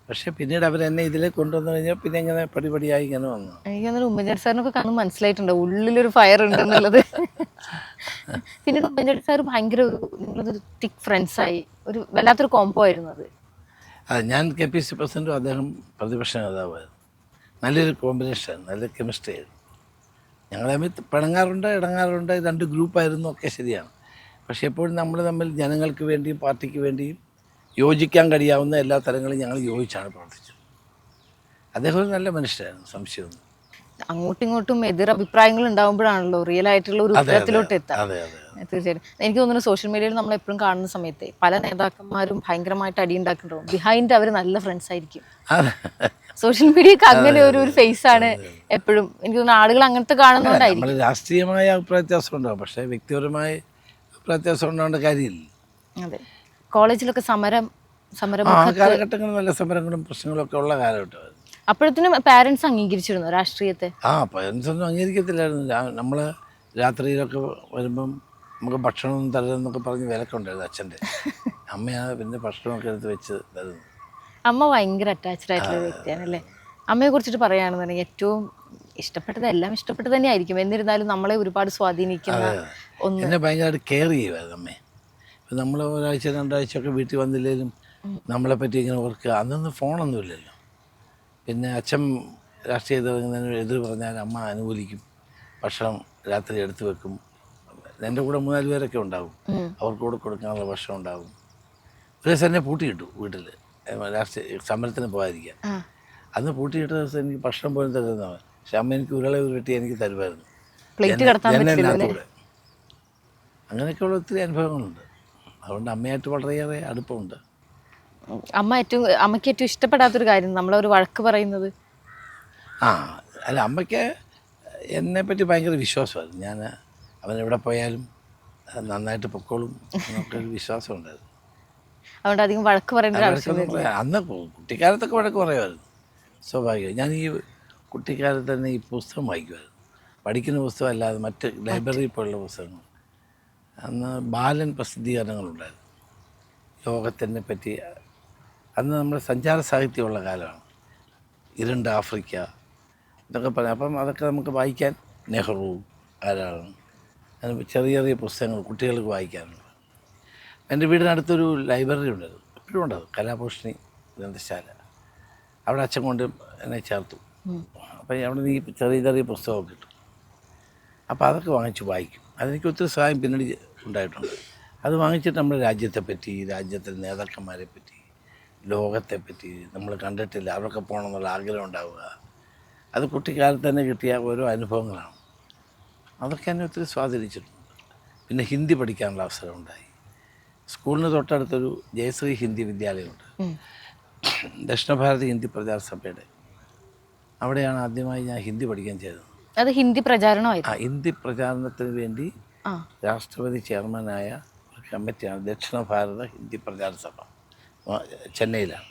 പക്ഷേ പിന്നീട് അവരെന്നെ ഇതിലേക്ക് കൊണ്ടുവന്നു കഴിഞ്ഞാൽ പിന്നെ ഇങ്ങനെ പടിപടിയായി ഇങ്ങനെ വന്നു. എനിക്ക് തോന്നുന്നു ഉമ്മൻചാണ്ടി സാറിനൊക്കെ കാണുമ്പോൾ മനസ്സിലായിട്ടുണ്ട് ഉള്ളിലൊരു ഫയർ ഉണ്ടെന്നുള്ളത്. പിന്നീട് ഉമ്മൻചാണ്ടി സാർ ഭയങ്കര ഒരു തിക് ഫ്രണ്ട്സായി, ഒരു വല്ലാത്തൊരു കോംബോ ആയിരുന്നു അത്. ഞാൻ KPC പ്രസിഡൻറ്റും അദ്ദേഹം പ്രതിപക്ഷ നേതാവായിരുന്നു. നല്ലൊരു കോമ്പിനേഷൻ, നല്ല കെമിസ്ട്രി ആയിരുന്നു. ഞങ്ങൾ തമ്മിൽ പിണങ്ങാറുണ്ട്, ഇടങ്ങാറുണ്ട്, രണ്ട് ഗ്രൂപ്പായിരുന്നു, ഒക്കെ ശരിയാണ്. പക്ഷേ എപ്പോഴും നമ്മൾ തമ്മിൽ ജനങ്ങൾക്ക് വേണ്ടിയും പാർട്ടിക്ക് വേണ്ടിയും യോജിക്കാൻ കഴിയാവുന്ന എല്ലാ തലങ്ങളും ഞങ്ങൾ യോജിച്ചാണ് പ്രവർത്തിച്ചത്. അദ്ദേഹം ഒരു നല്ല മനുഷ്യരായിരുന്നു, സംശയമൊന്നും. അങ്ങോട്ടും ഇങ്ങോട്ടും എതിർ അഭിപ്രായങ്ങൾ ഉണ്ടാകുമ്പോഴാണല്ലോ റിയൽ ആയിട്ടുള്ള ഒരു ഉത്തരത്തിലോട്ട് എത്താം. തീർച്ചയായിട്ടും എനിക്ക് തോന്നുന്നു സോഷ്യൽ മീഡിയയിൽ നമ്മൾ എപ്പോഴും കാണുന്ന സമയത്ത് പല നേതാക്കന്മാരും ഭയങ്കരമായിട്ട് അടിയുണ്ടാക്കുന്നുണ്ടാവും, ബിഹൈൻഡ് അവർ നല്ല ഫ്രണ്ട്സ് ആയിരിക്കും. സോഷ്യൽ മീഡിയക്ക് അങ്ങനെ ഒരു ഫേസ് ആണ് എപ്പോഴും. എനിക്ക് തോന്നുന്നു ആളുകൾ അങ്ങനത്തെ കാണുന്നതുകൊണ്ടായിരിക്കും. രാഷ്ട്രീയമായ അഭിപ്രായ വ്യത്യാസം ഉണ്ടാവും, പക്ഷേ വ്യക്തിപരമായ അഭിപ്രായ വ്യത്യാസം ഉണ്ടാവേണ്ട കാര്യമില്ല. അതെ. കോളേജിലൊക്കെ സമരം കാലഘട്ടങ്ങളിൽ നല്ല സമരങ്ങളും പ്രശ്നങ്ങളും ഒക്കെ ഉള്ള കാലഘട്ടമായിരുന്നു. അപ്പോഴത്തേനും പാരൻസ് അംഗീകരിച്ചിരുന്നു രാഷ്ട്രീയത്തെ? പാരൻസ് ഒന്നും അംഗീകരിക്കത്തില്ലായിരുന്നു. നമ്മൾ രാത്രിയിലൊക്കെ വരുമ്പം നമുക്ക് ഭക്ഷണം തരുന്നൊക്കെ പറഞ്ഞ് വിലക്കുണ്ടായിരുന്നു അച്ഛൻ്റെ. അമ്മയാണ് പിന്നെ ഭക്ഷണമൊക്കെ എടുത്ത് വെച്ച് തരുന്നു. അമ്മ ഭയങ്കര അറ്റാച്ച്ഡ് ആയിട്ടുള്ള വ്യക്തിയാണ് അല്ലേ? അമ്മയെ കുറിച്ചിട്ട് പറയുകയാണെന്നുണ്ടെങ്കിൽ ഏറ്റവും ഇഷ്ടപ്പെട്ടത് എല്ലാം ഇഷ്ടപ്പെട്ടത് തന്നെ ആയിരിക്കും, എന്നിരുന്നാലും നമ്മളെ ഒരുപാട് സ്വാധീനിക്കുന്ന ഒന്ന്. എന്നെ ഭയങ്കരമായിട്ട് കെയർ ചെയ്യുമായിരുന്നു അമ്മേ. ഇപ്പം നമ്മൾ ഒരാഴ്ച രണ്ടാഴ്ചയൊക്കെ വീട്ടിൽ വന്നില്ലെങ്കിലും നമ്മളെപ്പറ്റി ഇങ്ങനെ ഓർക്കുക. അന്നൊന്നും ഫോണൊന്നുമില്ലല്ലോ. പിന്നെ അച്ഛൻ രാഷ്ട്രീയത്തിന് എതിർ പറഞ്ഞാൽ അമ്മ അനുകൂലിക്കും, ഭക്ഷണം രാത്രി എടുത്തു വെക്കും. എൻ്റെ കൂടെ 3-4 പേരൊക്കെ ഉണ്ടാകും, അവർക്ക് കൂടെ കൊടുക്കാനുള്ള ഭക്ഷണം ഉണ്ടാകും. ഒരു ദിവസം എന്നെ പൂട്ടിയിട്ടു വീട്ടിൽ, രാഷ്ട്രീയ സമരത്തിന് പോകാതിരിക്കാൻ. അന്ന് പൂട്ടിയിട്ട ദിവസം എനിക്ക് ഭക്ഷണം പോലും തരുന്നതാണ്. പക്ഷെ അമ്മ എനിക്ക് ഉരുള ഉരുട്ടി എനിക്ക് തരുമായിരുന്നു, ജനലിനകത്തൂടെ. അങ്ങനെയൊക്കെയുള്ള ഒത്തിരി അനുഭവങ്ങളുണ്ട്. അതുകൊണ്ട് അമ്മയായിട്ട് വളരെയേറെ അടുപ്പമുണ്ട്. അമ്മയ്ക്ക് ഏറ്റവും ഇഷ്ടപ്പെടാത്തൊരു കാര്യം നമ്മളൊരു വഴക്ക് പറയുന്നത്? അല്ല, അമ്മയ്ക്ക് എന്നെപ്പറ്റി ഭയങ്കര വിശ്വാസമായിരുന്നു. ഞാൻ അവനെവിടെ പോയാലും നന്നായിട്ട് പൊക്കോളും എന്നൊക്കെ ഒരു വിശ്വാസം ഉണ്ടായിരുന്നു. അതുകൊണ്ട് അധികം വഴക്ക് പറയേണ്ട ആവശ്യമില്ല. അന്ന് കുട്ടിക്കാലത്തൊക്കെ വഴക്ക് പറയുമായിരുന്നു, സ്വാഭാവികം. ഞാൻ ഈ കുട്ടിക്കാലത്ത് തന്നെ ഈ പുസ്തകം വായിക്കുമായിരുന്നു, പഠിക്കുന്ന പുസ്തകം അല്ലാതെ മറ്റ് ലൈബ്രറി പോലുള്ള പുസ്തകങ്ങൾ. അന്ന് ബാലൻ പ്രസിദ്ധീകരണങ്ങളുണ്ടായിരുന്നു ലോകത്തിനെ പറ്റി. അന്ന് നമ്മുടെ സഞ്ചാര സാഹിത്യമുള്ള കാലമാണ്, ഇരുണ്ട ആഫ്രിക്ക ഇതൊക്കെ പറയാം. അപ്പം അതൊക്കെ നമുക്ക് വായിക്കാൻ, നെഹ്റു ആരാണ്, അങ്ങനെ ചെറിയ ചെറിയ പുസ്തകങ്ങൾ കുട്ടികൾക്ക് വായിക്കാനുണ്ട്. എൻ്റെ വീടിനടുത്തൊരു ലൈബ്രറി ഉണ്ടായിരുന്നു, എപ്പോഴും ഉണ്ടാകും, കലാഭൂഷണി ഗ്രന്ഥശാല. അവിടെ അച്ഛൻ കൊണ്ട് എന്നെ ചേർത്തു. അപ്പം അവിടെ നിന്ന് ഈ ചെറിയ ചെറിയ പുസ്തകമൊക്കെ കിട്ടും. അപ്പോൾ അതൊക്കെ വാങ്ങിച്ച് വായിക്കും. അതെനിക്ക് ഒത്തിരി സഹായം പിന്നീട് ഉണ്ടായിട്ടുണ്ട്. അത് വാങ്ങിച്ചിട്ട് നമ്മുടെ രാജ്യത്തെപ്പറ്റി, രാജ്യത്തിലെ നേതാക്കന്മാരെ പറ്റി, ലോകത്തെപ്പറ്റി നമ്മൾ കണ്ടിട്ടില്ല, അവരൊക്കെ പോകണമെന്നുള്ള ആഗ്രഹം ഉണ്ടാവുക. അത് കുട്ടിക്കാലത്ത് തന്നെ കിട്ടിയ ഓരോ അനുഭവങ്ങളാണ്. അതൊക്കെ എന്നെ ഒത്തിരി സ്വാധീനിച്ചിട്ടുണ്ട്. പിന്നെ ഹിന്ദി പഠിക്കാനുള്ള അവസരം ഉണ്ടായി. സ്കൂളിന് തൊട്ടടുത്തൊരു ജയശ്രീ ഹിന്ദി വിദ്യാലയമുണ്ട്, ദക്ഷിണ ഭാരത ഹിന്ദി പ്രചാര സഭയുടെ. അവിടെയാണ് ആദ്യമായി ഞാൻ ഹിന്ദി പഠിക്കാൻ ചെയ്തത്. അത് ഹിന്ദി പ്രചാരണമായിരുന്നു. ഹിന്ദി പ്രചാരണത്തിന് വേണ്ടി രാഷ്ട്രപതി ചെയർമാനായ ഒരു കമ്മിറ്റിയാണ് ദക്ഷിണ ഭാരത ഹിന്ദി പ്രചാര സഭ, ചെന്നൈയിലാണ്.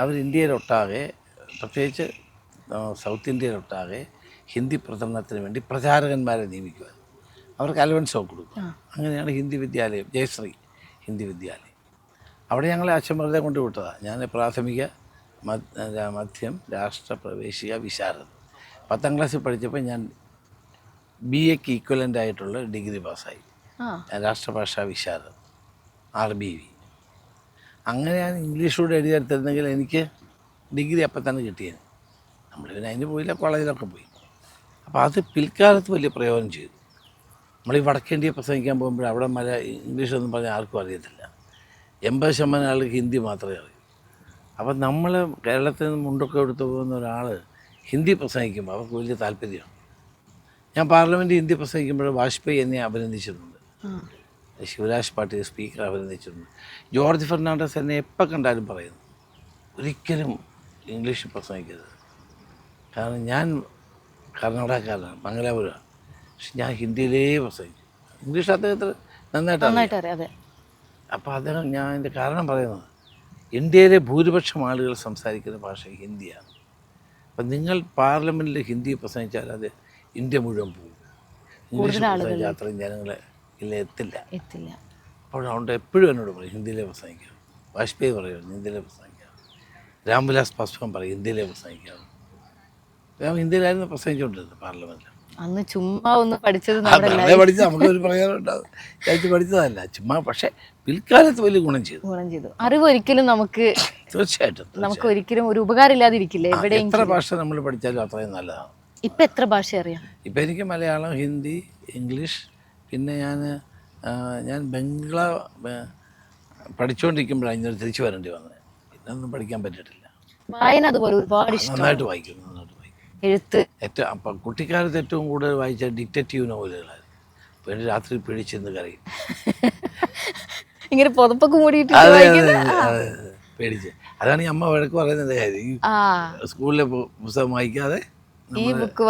അവർ ഇന്ത്യയിലൊട്ടാകെ, പ്രത്യേകിച്ച് സൗത്ത് ഇന്ത്യയിലൊട്ടാകെ ഹിന്ദി പ്രചരണത്തിന് വേണ്ടി പ്രചാരകന്മാരെ നിയമിക്കുക. അവർക്ക് അലവൻസ് ഒക്കെ കൊടുക്കും. അങ്ങനെയാണ് ഹിന്ദി വിദ്യാലയം, ജയശ്രീ ഹിന്ദി വിദ്യാലയം. അവിടെ ഞങ്ങളെ അച്ഛൻ വെറുതെ കൊണ്ടുവിട്ടതാണ്. ഞാൻ പ്രാഥമിക, മധ്യം, രാഷ്ട്ര, പ്രവേശിക, വിശാരദം. 10ാം ക്ലാസ്സിൽ പഠിച്ചപ്പോൾ ഞാൻ BA-ക്ക് ഈക്വലൻ്റ് ആയിട്ടുള്ള ഡിഗ്രി പാസ്സായി. രാഷ്ട്രഭാഷാ വിശാരദം, RBV. അങ്ങനെ ഞാൻ ഇംഗ്ലീഷൂടെ എഴുതിയെടുത്തിരുന്നെങ്കിൽ എനിക്ക് ഡിഗ്രി അപ്പം തന്നെ കിട്ടിയത്. നമ്മൾ പിന്നെ അതിന് പോയില്ല, കോളേജിലൊക്കെ പോയി. അപ്പോൾ അത് പിൽക്കാലത്ത് വലിയ പ്രയോജനം ചെയ്തു. നമ്മൾ ഈ വടക്കേന്ത്യയെ പ്രസംഗിക്കാൻ പോകുമ്പോൾ അവിടെ ഇംഗ്ലീഷൊന്നും പറഞ്ഞാൽ ആർക്കും അറിയത്തില്ല. 80% ആൾക്ക് ഹിന്ദി മാത്രമേ അറിയൂ. അപ്പം നമ്മൾ കേരളത്തിൽ നിന്ന് മുണ്ടൊക്കെ എടുത്ത് പോകുന്ന ഒരാൾ ഹിന്ദി പ്രസംഗിക്കുമ്പോൾ അവർക്ക് വലിയ താല്പര്യമാണ്. ഞാൻ പാർലമെൻറ്റ് ഹിന്ദി പ്രസംഗിക്കുമ്പോൾ വാജ്പേയി എന്നെ അഭിനന്ദിച്ചിട്ടുണ്ട്, ശിവരാജ് പാട്ടീൽ സ്പീക്കർ അഭിനന്ദിച്ചിട്ടുണ്ട്, ജോർജ് ഫെർണാണ്ടസ് എന്നെ എപ്പോൾ കണ്ടാലും പറയുന്നു ഒരിക്കലും ഇംഗ്ലീഷിൽ പ്രസംഗിക്കരുത്. കാരണം ഞാൻ കർണാടകക്കാരനാണ്, മംഗലാപുരമാണ്. പക്ഷെ ഞാൻ ഹിന്ദിയിലേ പ്രസംഗിക്കും. ഇംഗ്ലീഷ് അദ്ദേഹത്തിന് നന്നായിട്ട് അറിയാം. അപ്പോൾ അദ്ദേഹം, ഞാൻ അതിൻ്റെ കാരണം പറയുന്നത്, ഇന്ത്യയിലെ ഭൂരിപക്ഷം ആളുകൾ സംസാരിക്കുന്ന ഭാഷ ഹിന്ദിയാണ്. അപ്പം നിങ്ങൾ പാർലമെൻറ്റിൽ ഹിന്ദി പ്രസംഗിച്ചാൽ അത് ഇന്ത്യ മുഴുവൻ പോകും. ഇംഗ്ലീഷ് പ്രസംഗിച്ചാൽ അത്രയും ജനങ്ങളെ എത്തില്ല. അപ്പോൾ അതുകൊണ്ട് എപ്പോഴും എന്നോട് പറയും ഹിന്ദിയിലെ പ്രസംഗിക്കാം. വാജ്പേയി പറയും ഹിന്ദിയിലെ പ്രസംഗിക്കാം. രാംവിലാസ് പാസ്വാൻ പറയും ഹിന്ദിയിലെ പ്രസംഗിക്കാം. ഞാൻ ഹിന്ദിയിലായിരുന്നു പ്രസംഗിച്ചുകൊണ്ടിരുന്നത് പാർലമെൻറ്റിൽ. അന്ന് ചുമ്മാ ഒന്ന് പഠിച്ചത് പഠിച്ചത് നമുക്കൊരു പ്രയോജനമുണ്ടാകും വിചാരിച്ച് പഠിച്ചതല്ല ചുമ്മാ. പക്ഷേ പിൽക്കാലത്ത് വലിയ ഗുണം ചെയ്തു. അറിവ് ഒരിക്കലും നമുക്ക് തീർച്ചയായിട്ടും നമുക്ക് ഒരിക്കലും ഒരു ഉപകാരം ഇല്ലാതിരിക്കില്ല. എത്ര ഭാഷ നമ്മൾ പഠിച്ചാലും അത്രയും നല്ലതാണ്. ഇപ്പം എത്ര ഭാഷ അറിയാം? ഇപ്പം എനിക്ക് മലയാളം, ഹിന്ദി, ഇംഗ്ലീഷ്, പിന്നെ ഞാൻ ബംഗ്ലാ പഠിച്ചുകൊണ്ടിരിക്കുമ്പോഴാണ് ഇങ്ങനെ തിരിച്ചു വരേണ്ടി വന്നത്. പിന്നെ ഒന്നും പഠിക്കാൻ പറ്റിയിട്ടില്ല. വായന അതുപോലെ ഒരുപാട് നന്നായിട്ട് വായിക്കും. എഴുത്ത് അപ്പം കുട്ടിക്കാലത്ത് ഏറ്റവും കൂടുതൽ വായിച്ച ഡിറ്റക്റ്റീവ് നോവലുകളായിരുന്നു. പിന്നെ രാത്രി പിടിച്ചെന്ന് കരയും. ഇങ്ങനെ പുതപ്പൊക്കെ മൂടിയിട്ട് പേടിച്ച്. അതാണ് ഈ അമ്മ വഴക്ക് പറയുന്നത്. ഈ സ്കൂളിലെ പുസ്തകം വായിക്കാതെ ഈ ബുക്ക്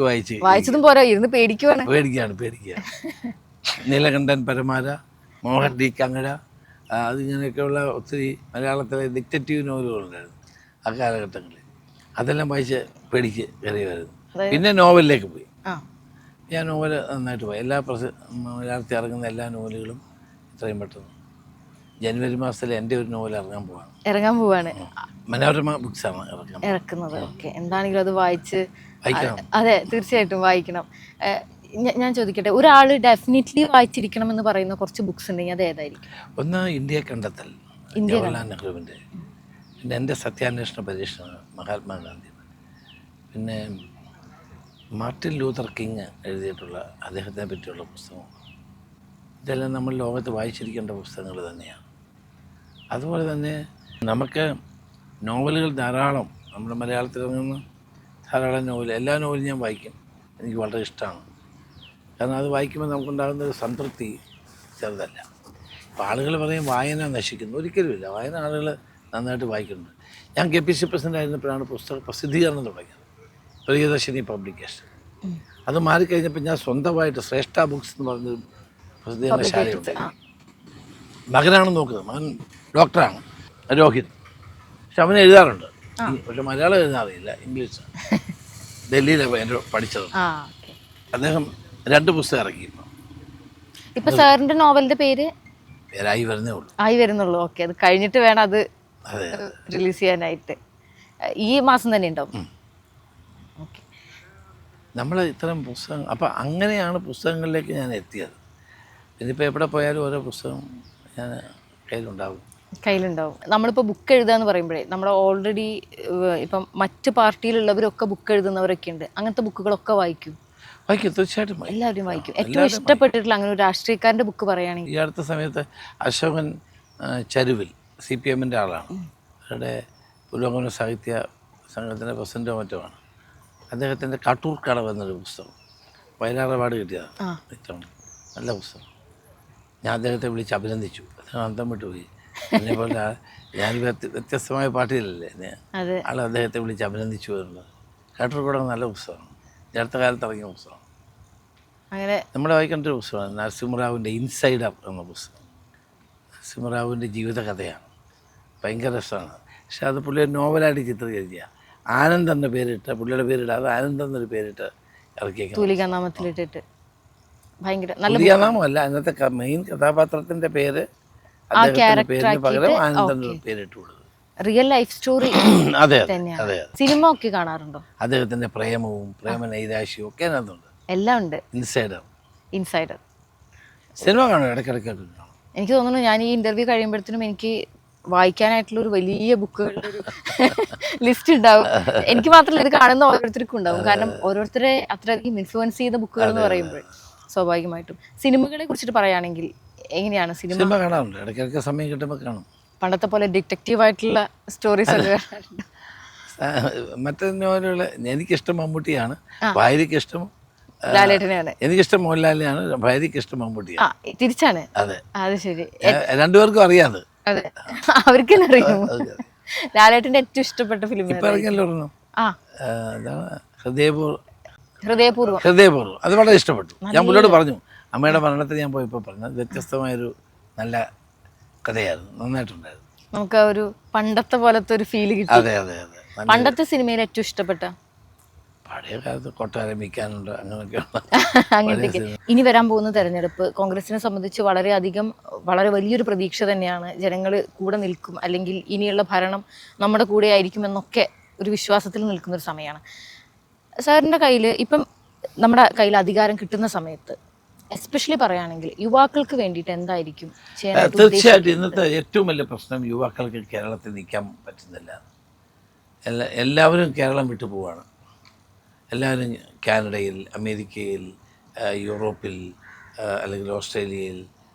വായിച്ചതും പോരാ, ഇരുന്ന് പേടിക്കുകയാണ്. നീലകണ്ഠൻ പരമാര, മോഹൻ ഡി കങ്ങഴ, അതിങ്ങനെയൊക്കെയുള്ള ഒത്തിരി മലയാളത്തിലെ ഡിറ്റക്റ്റീവ് നോവലുകളുണ്ടായിരുന്നു ആ കാലഘട്ടങ്ങളിൽ. അതെല്ലാം വായിച്ച് പേടിച്ച് കയറിയായിരുന്നു. പിന്നെ നോവലിലേക്ക് പോയി. ഞാൻ നോവൽ നന്നായിട്ട് പോയി. മലയാളത്തിൽ ഇറങ്ങുന്ന എല്ലാ നോവലുകളും എത്രയും പെട്ടെന്ന് ജനുവരി മാസത്തിൽ എൻ്റെ ഒരു നോവൽ ഇറങ്ങാൻ പോവാണ്. മനോരമ ബുക്സാണ് ഇറക്കുന്നത്. ഓക്കെ, എന്താണെങ്കിലും അത് വായിക്കണം. അതെ, തീർച്ചയായിട്ടും വായിക്കണം. ഞാൻ ചോദിക്കട്ടെ, ഒരാൾ ഡെഫിനറ്റ്ലി വായിച്ചിരിക്കണം എന്ന് പറയുന്ന കുറച്ച് ബുക്സ് ഉണ്ടെങ്കിൽ അത് ഏതായിരിക്കും? ഒന്ന് ഇന്ത്യ കണ്ടെത്തൽ, ജവഹർലാൽ നെഹ്റുവിൻ്റെ. പിന്നെ എൻ്റെ സത്യാന്വേഷണ പരീക്ഷ, മഹാത്മാഗാന്ധി. പിന്നെ മാർട്ടിൻ ലൂതർ കിങ് എഴുതിയിട്ടുള്ള അദ്ദേഹത്തെ പറ്റിയുള്ള പുസ്തകം. ഇതെല്ലാം നമ്മൾ ലോകത്ത് വായിച്ചിരിക്കേണ്ട പുസ്തകങ്ങൾ തന്നെയാണ്. അതുപോലെ തന്നെ നമുക്ക് നോവലുകൾ ധാരാളം, നമ്മുടെ മലയാളത്തിൽ ഇറങ്ങുന്ന ധാരാളം നോവൽ, എല്ലാ നോവലും ഞാൻ വായിക്കും. എനിക്ക് വളരെ ഇഷ്ടമാണ്. കാരണം അത് വായിക്കുമ്പോൾ നമുക്കുണ്ടാകുന്ന ഒരു സംതൃപ്തി ചെറുതല്ല. ഇപ്പോൾ ആളുകൾ പറയും വായന നശിക്കുന്നു. ഒരിക്കലുമില്ല. വായന ആളുകൾ നന്നായിട്ട് വായിക്കുന്നുണ്ട്. ഞാൻ KPC പ്രസിഡൻ്റ് ആയിരുന്നപ്പോഴാണ് പുസ്തക പ്രസിദ്ധീകരണം തുടങ്ങിയത്, പ്രിയദർശിനി പബ്ലിക്കേഷൻ. അത് മാറിക്കഴിഞ്ഞപ്പോൾ ഞാൻ സ്വന്തമായിട്ട് ശ്രേഷ്ഠ ബുക്സ് എന്ന് പറഞ്ഞൊരു പ്രസിദ്ധീകരണശാലയുണ്ട്. മകനാണ് നോക്കുന്നത്, മകൻ ഡോക്ടറാണ്, രോഹിത്. പക്ഷെ അവൻ എഴുതാറുണ്ട്. പക്ഷെ മലയാളം എഴുതാൻ അറിയില്ല, ഇംഗ്ലീഷ്. ഡൽഹിയിലാണ് എൻ്റെ പഠിച്ചത്. അദ്ദേഹം 2 പുസ്തകം ഇറക്കി. ഇപ്പൊ സാറിന്റെ നോവലിന്റെ പേരായി വരുന്നുള്ളൂ. ഓക്കെ, അത് കഴിഞ്ഞിട്ട് വേണം അത് റിലീസ് ചെയ്യാനായിട്ട്. ഈ മാസം തന്നെ ഉണ്ടാവും. നമ്മൾ ഇത്തരം പുസ്തകം, അപ്പം അങ്ങനെയാണ് പുസ്തകങ്ങളിലേക്ക് ഞാൻ എത്തിയത്. ഇതിപ്പോൾ എവിടെ പോയാലും ഓരോ പുസ്തകം ഞാൻ കയ്യിലുണ്ടാവും. നമ്മളിപ്പോൾ ബുക്ക് എഴുതുക എന്ന് പറയുമ്പോഴേ നമ്മൾ ഓൾറെഡി ഇപ്പം മറ്റ് പാർട്ടിയിലുള്ളവരൊക്കെ ബുക്ക് എഴുതുന്നവരൊക്കെ ഉണ്ട്. അങ്ങനത്തെ ബുക്കുകളൊക്കെ വായിക്കും? തീർച്ചയായിട്ടും എല്ലാവരും വായിക്കും. ഏറ്റവും ഇഷ്ടപ്പെട്ടിട്ടുള്ള അങ്ങനെ ഒരു രാഷ്ട്രീയക്കാരൻ്റെ ബുക്ക് പറയുകയാണെങ്കിൽ? ഈ അടുത്ത സമയത്ത് അശോകൻ ചരുവിൽ, CPM-ൻ്റെ ആളാണ്. അവരുടെ പുരോഗമന സാഹിത്യ സംഘത്തിൻ്റെ പ്രസിഡൻറ്റോ മറ്റോ ആണ്. അദ്ദേഹത്തിൻ്റെ കാട്ടൂർ കടവ് എന്നൊരു പുസ്തകം വയലാർ അവാർഡ് കിട്ടിയതാണ്. നല്ല പുസ്തകം. ഞാൻ അദ്ദേഹത്തെ വിളിച്ച് അഭിനന്ദിച്ചു. അദ്ദേഹം അന്തം വിട്ടുപോയി. അതേപോലെ ഞാൻ വ്യത്യസ്തമായ പാർട്ടിയിലല്ലേ, ആൾ അദ്ദേഹത്തെ വിളിച്ച് അഭിനന്ദിച്ചു എന്നുള്ളത്. കാട്ടൂർ കടവ് നല്ല പുസ്തകമാണ്. അടുത്ത കാലത്ത് ഇറങ്ങിയ പുസ്തകം. അങ്ങനെ നമ്മൾ വായിക്കേണ്ട ഒരു പുസ്തകമാണ് നരസിംഹറാവുവിൻ്റെ ഇൻസൈഡർ എന്ന പുസ്തകം. നരസിംഹറാവുവിൻ്റെ ജീവിതകഥയാണ്. ഭയങ്കര രസമാണ്. പക്ഷെ അത് പുള്ളി ഒരു നോവലായിട്ട് ചിത്രീകരിക്കുക. ആനന്ദ് എന്ന പേരിട്ട്, പുള്ളിയുടെ പേരിടാതെ ആനന്ദ് എന്നൊരു പേരിട്ട് ഇറക്കിയേക്കുന്നത്. തൂലികാനാമത്തിലിട്ടിട്ട് ഭയങ്കര നല്ല തൂലികാനാമല്ല, അതിനകത്തെ മെയിൻ കഥാപാത്രത്തിൻ്റെ പേര് അദ്ദേഹത്തിൻ്റെ പേരിന് പകരം ആനന്ദ് എന്നൊരു പേരിട്ട് കൊടുത്തു. റിയൽ ലൈഫ് സ്റ്റോറി അതെ തന്നെയാണ്. അതെ. സിനിമ ഒക്കെ കാണാറുണ്ടോ? അദ്ദേഹത്തിൻ്റെ പ്രേമവും പ്രേമനൈരാശ്യവും ഒക്കെ അതിനകത്തുണ്ട്. എല്ലാം ഉണ്ട്. ഇൻസൈഡർ സിനിമ കാണും, ഇടയ്ക്കിടയ്ക്ക് കാണും. എനിക്ക് തോന്നുന്നു ഞാൻ ഈ ഇന്റർവ്യൂ കഴിയുമ്പോഴത്തേനും എനിക്ക് വായിക്കാനായിട്ടുള്ള ഒരു വലിയ ബുക്കുകളുടെ ഒരു ലിസ്റ്റ് ഉണ്ടാവും. എനിക്ക് മാത്രമല്ല, ഇത് കാണുന്ന ഓരോരുത്തർക്കും ഉണ്ടാവും. കാരണം ഓരോരുത്തരെ അത്രയധികം ഇൻഫ്ലുവൻസ് ചെയ്ത ബുക്കുകൾ എന്ന് പറയുമ്പോൾ സ്വാഭാവികമായിട്ടും. സിനിമകളെ കുറിച്ചിട്ട് പറയുകയാണെങ്കിൽ എങ്ങനെയാണ് സിനിമ കാണാറുണ്ട്, ഇടയ്ക്കിടയ്ക്ക് സമയം കിട്ടുമ്പോൾ കാണും. പണ്ടത്തെ പോലെ ഡിറ്റക്റ്റീവ് ആയിട്ടുള്ള സ്റ്റോറീസ് ഒക്കെ കാണാറുണ്ട്? മറ്റേ നോവലുകൾ എനിക്കിഷ്ടം മമ്മൂട്ടിയാണ്, ഭാര്യയ്ക്ക് ഇഷ്ടം ലാലേട്ടനെയാണ്. എനിക്കിഷ്ടം മോഹൻലാലിനെയാണ്, ഭാര്യയ്ക്ക് ഇഷ്ടം മമ്മൂട്ടിയാണ്. തിരിച്ചാണ്. അതെ, അത് ശരി. രണ്ടുപേർക്കും അറിയാതെ. അതെ, അവർക്ക് തന്നെ അറിയാം. ലാലേട്ടന്റെ ഏറ്റവും ഇഷ്ടപ്പെട്ട ഫിലിം ഇപ്പൊ ഇറങ്ങിയല്ലോ ഹൃദയപൂർവ്വം. അത് വളരെ ഇഷ്ടപ്പെട്ടു. ഞാൻ പുള്ളിയോട് പറഞ്ഞു, അമ്മയുടെ മരണത്തിന് ഞാൻ പോയപ്പോൾ പറഞ്ഞു, വ്യത്യസ്തമായൊരു നല്ല കഥയായിരുന്നു, നന്നായിട്ടുണ്ടായിരുന്നു. നമുക്ക് ഒരു പണ്ടത്തെ പോലത്തെ ഒരു ഫീല് കിട്ടി. അതെ അതെ അതെ. പണ്ടത്തെ സിനിമയിൽ ഏറ്റവും ഇഷ്ടപ്പെട്ട പഴയ കാലത്ത് കൊട്ടാരം വിൽക്കാനുണ്ട്, അങ്ങനത്തെ. ഇനി വരാൻ പോകുന്ന തെരഞ്ഞെടുപ്പ് കോൺഗ്രസിനെ സംബന്ധിച്ച് വളരെ വലിയൊരു പ്രതീക്ഷ തന്നെയാണ്. ജനങ്ങൾ കൂടെ നിൽക്കും, അല്ലെങ്കിൽ ഇനിയുള്ള ഭരണം നമ്മുടെ കൂടെ ആയിരിക്കും എന്നൊക്കെ ഒരു വിശ്വാസത്തിൽ നിൽക്കുന്നൊരു സമയമാണ്. സാറിൻ്റെ കയ്യിൽ ഇപ്പം നമ്മുടെ കയ്യിൽ അധികാരം കിട്ടുന്ന സമയത്ത് എസ്പെഷ്യലി പറയുകയാണെങ്കിൽ യുവാക്കൾക്ക് വേണ്ടിയിട്ട് എന്തായിരിക്കും? തീർച്ചയായിട്ടും ഇന്നത്തെ ഏറ്റവും വലിയ പ്രശ്നം യുവാക്കൾക്ക് കേരളത്തിൽ നിൽക്കാൻ പറ്റുന്നില്ല. എല്ലാവരും കേരളം വിട്ടു പോവുകയാണ്. എല്ലാവരും കാനഡയിൽ, അമേരിക്കയിൽ, യൂറോപ്പിൽ, അല്ലെങ്കിൽ ഓസ്ട്രേലിയയിൽ,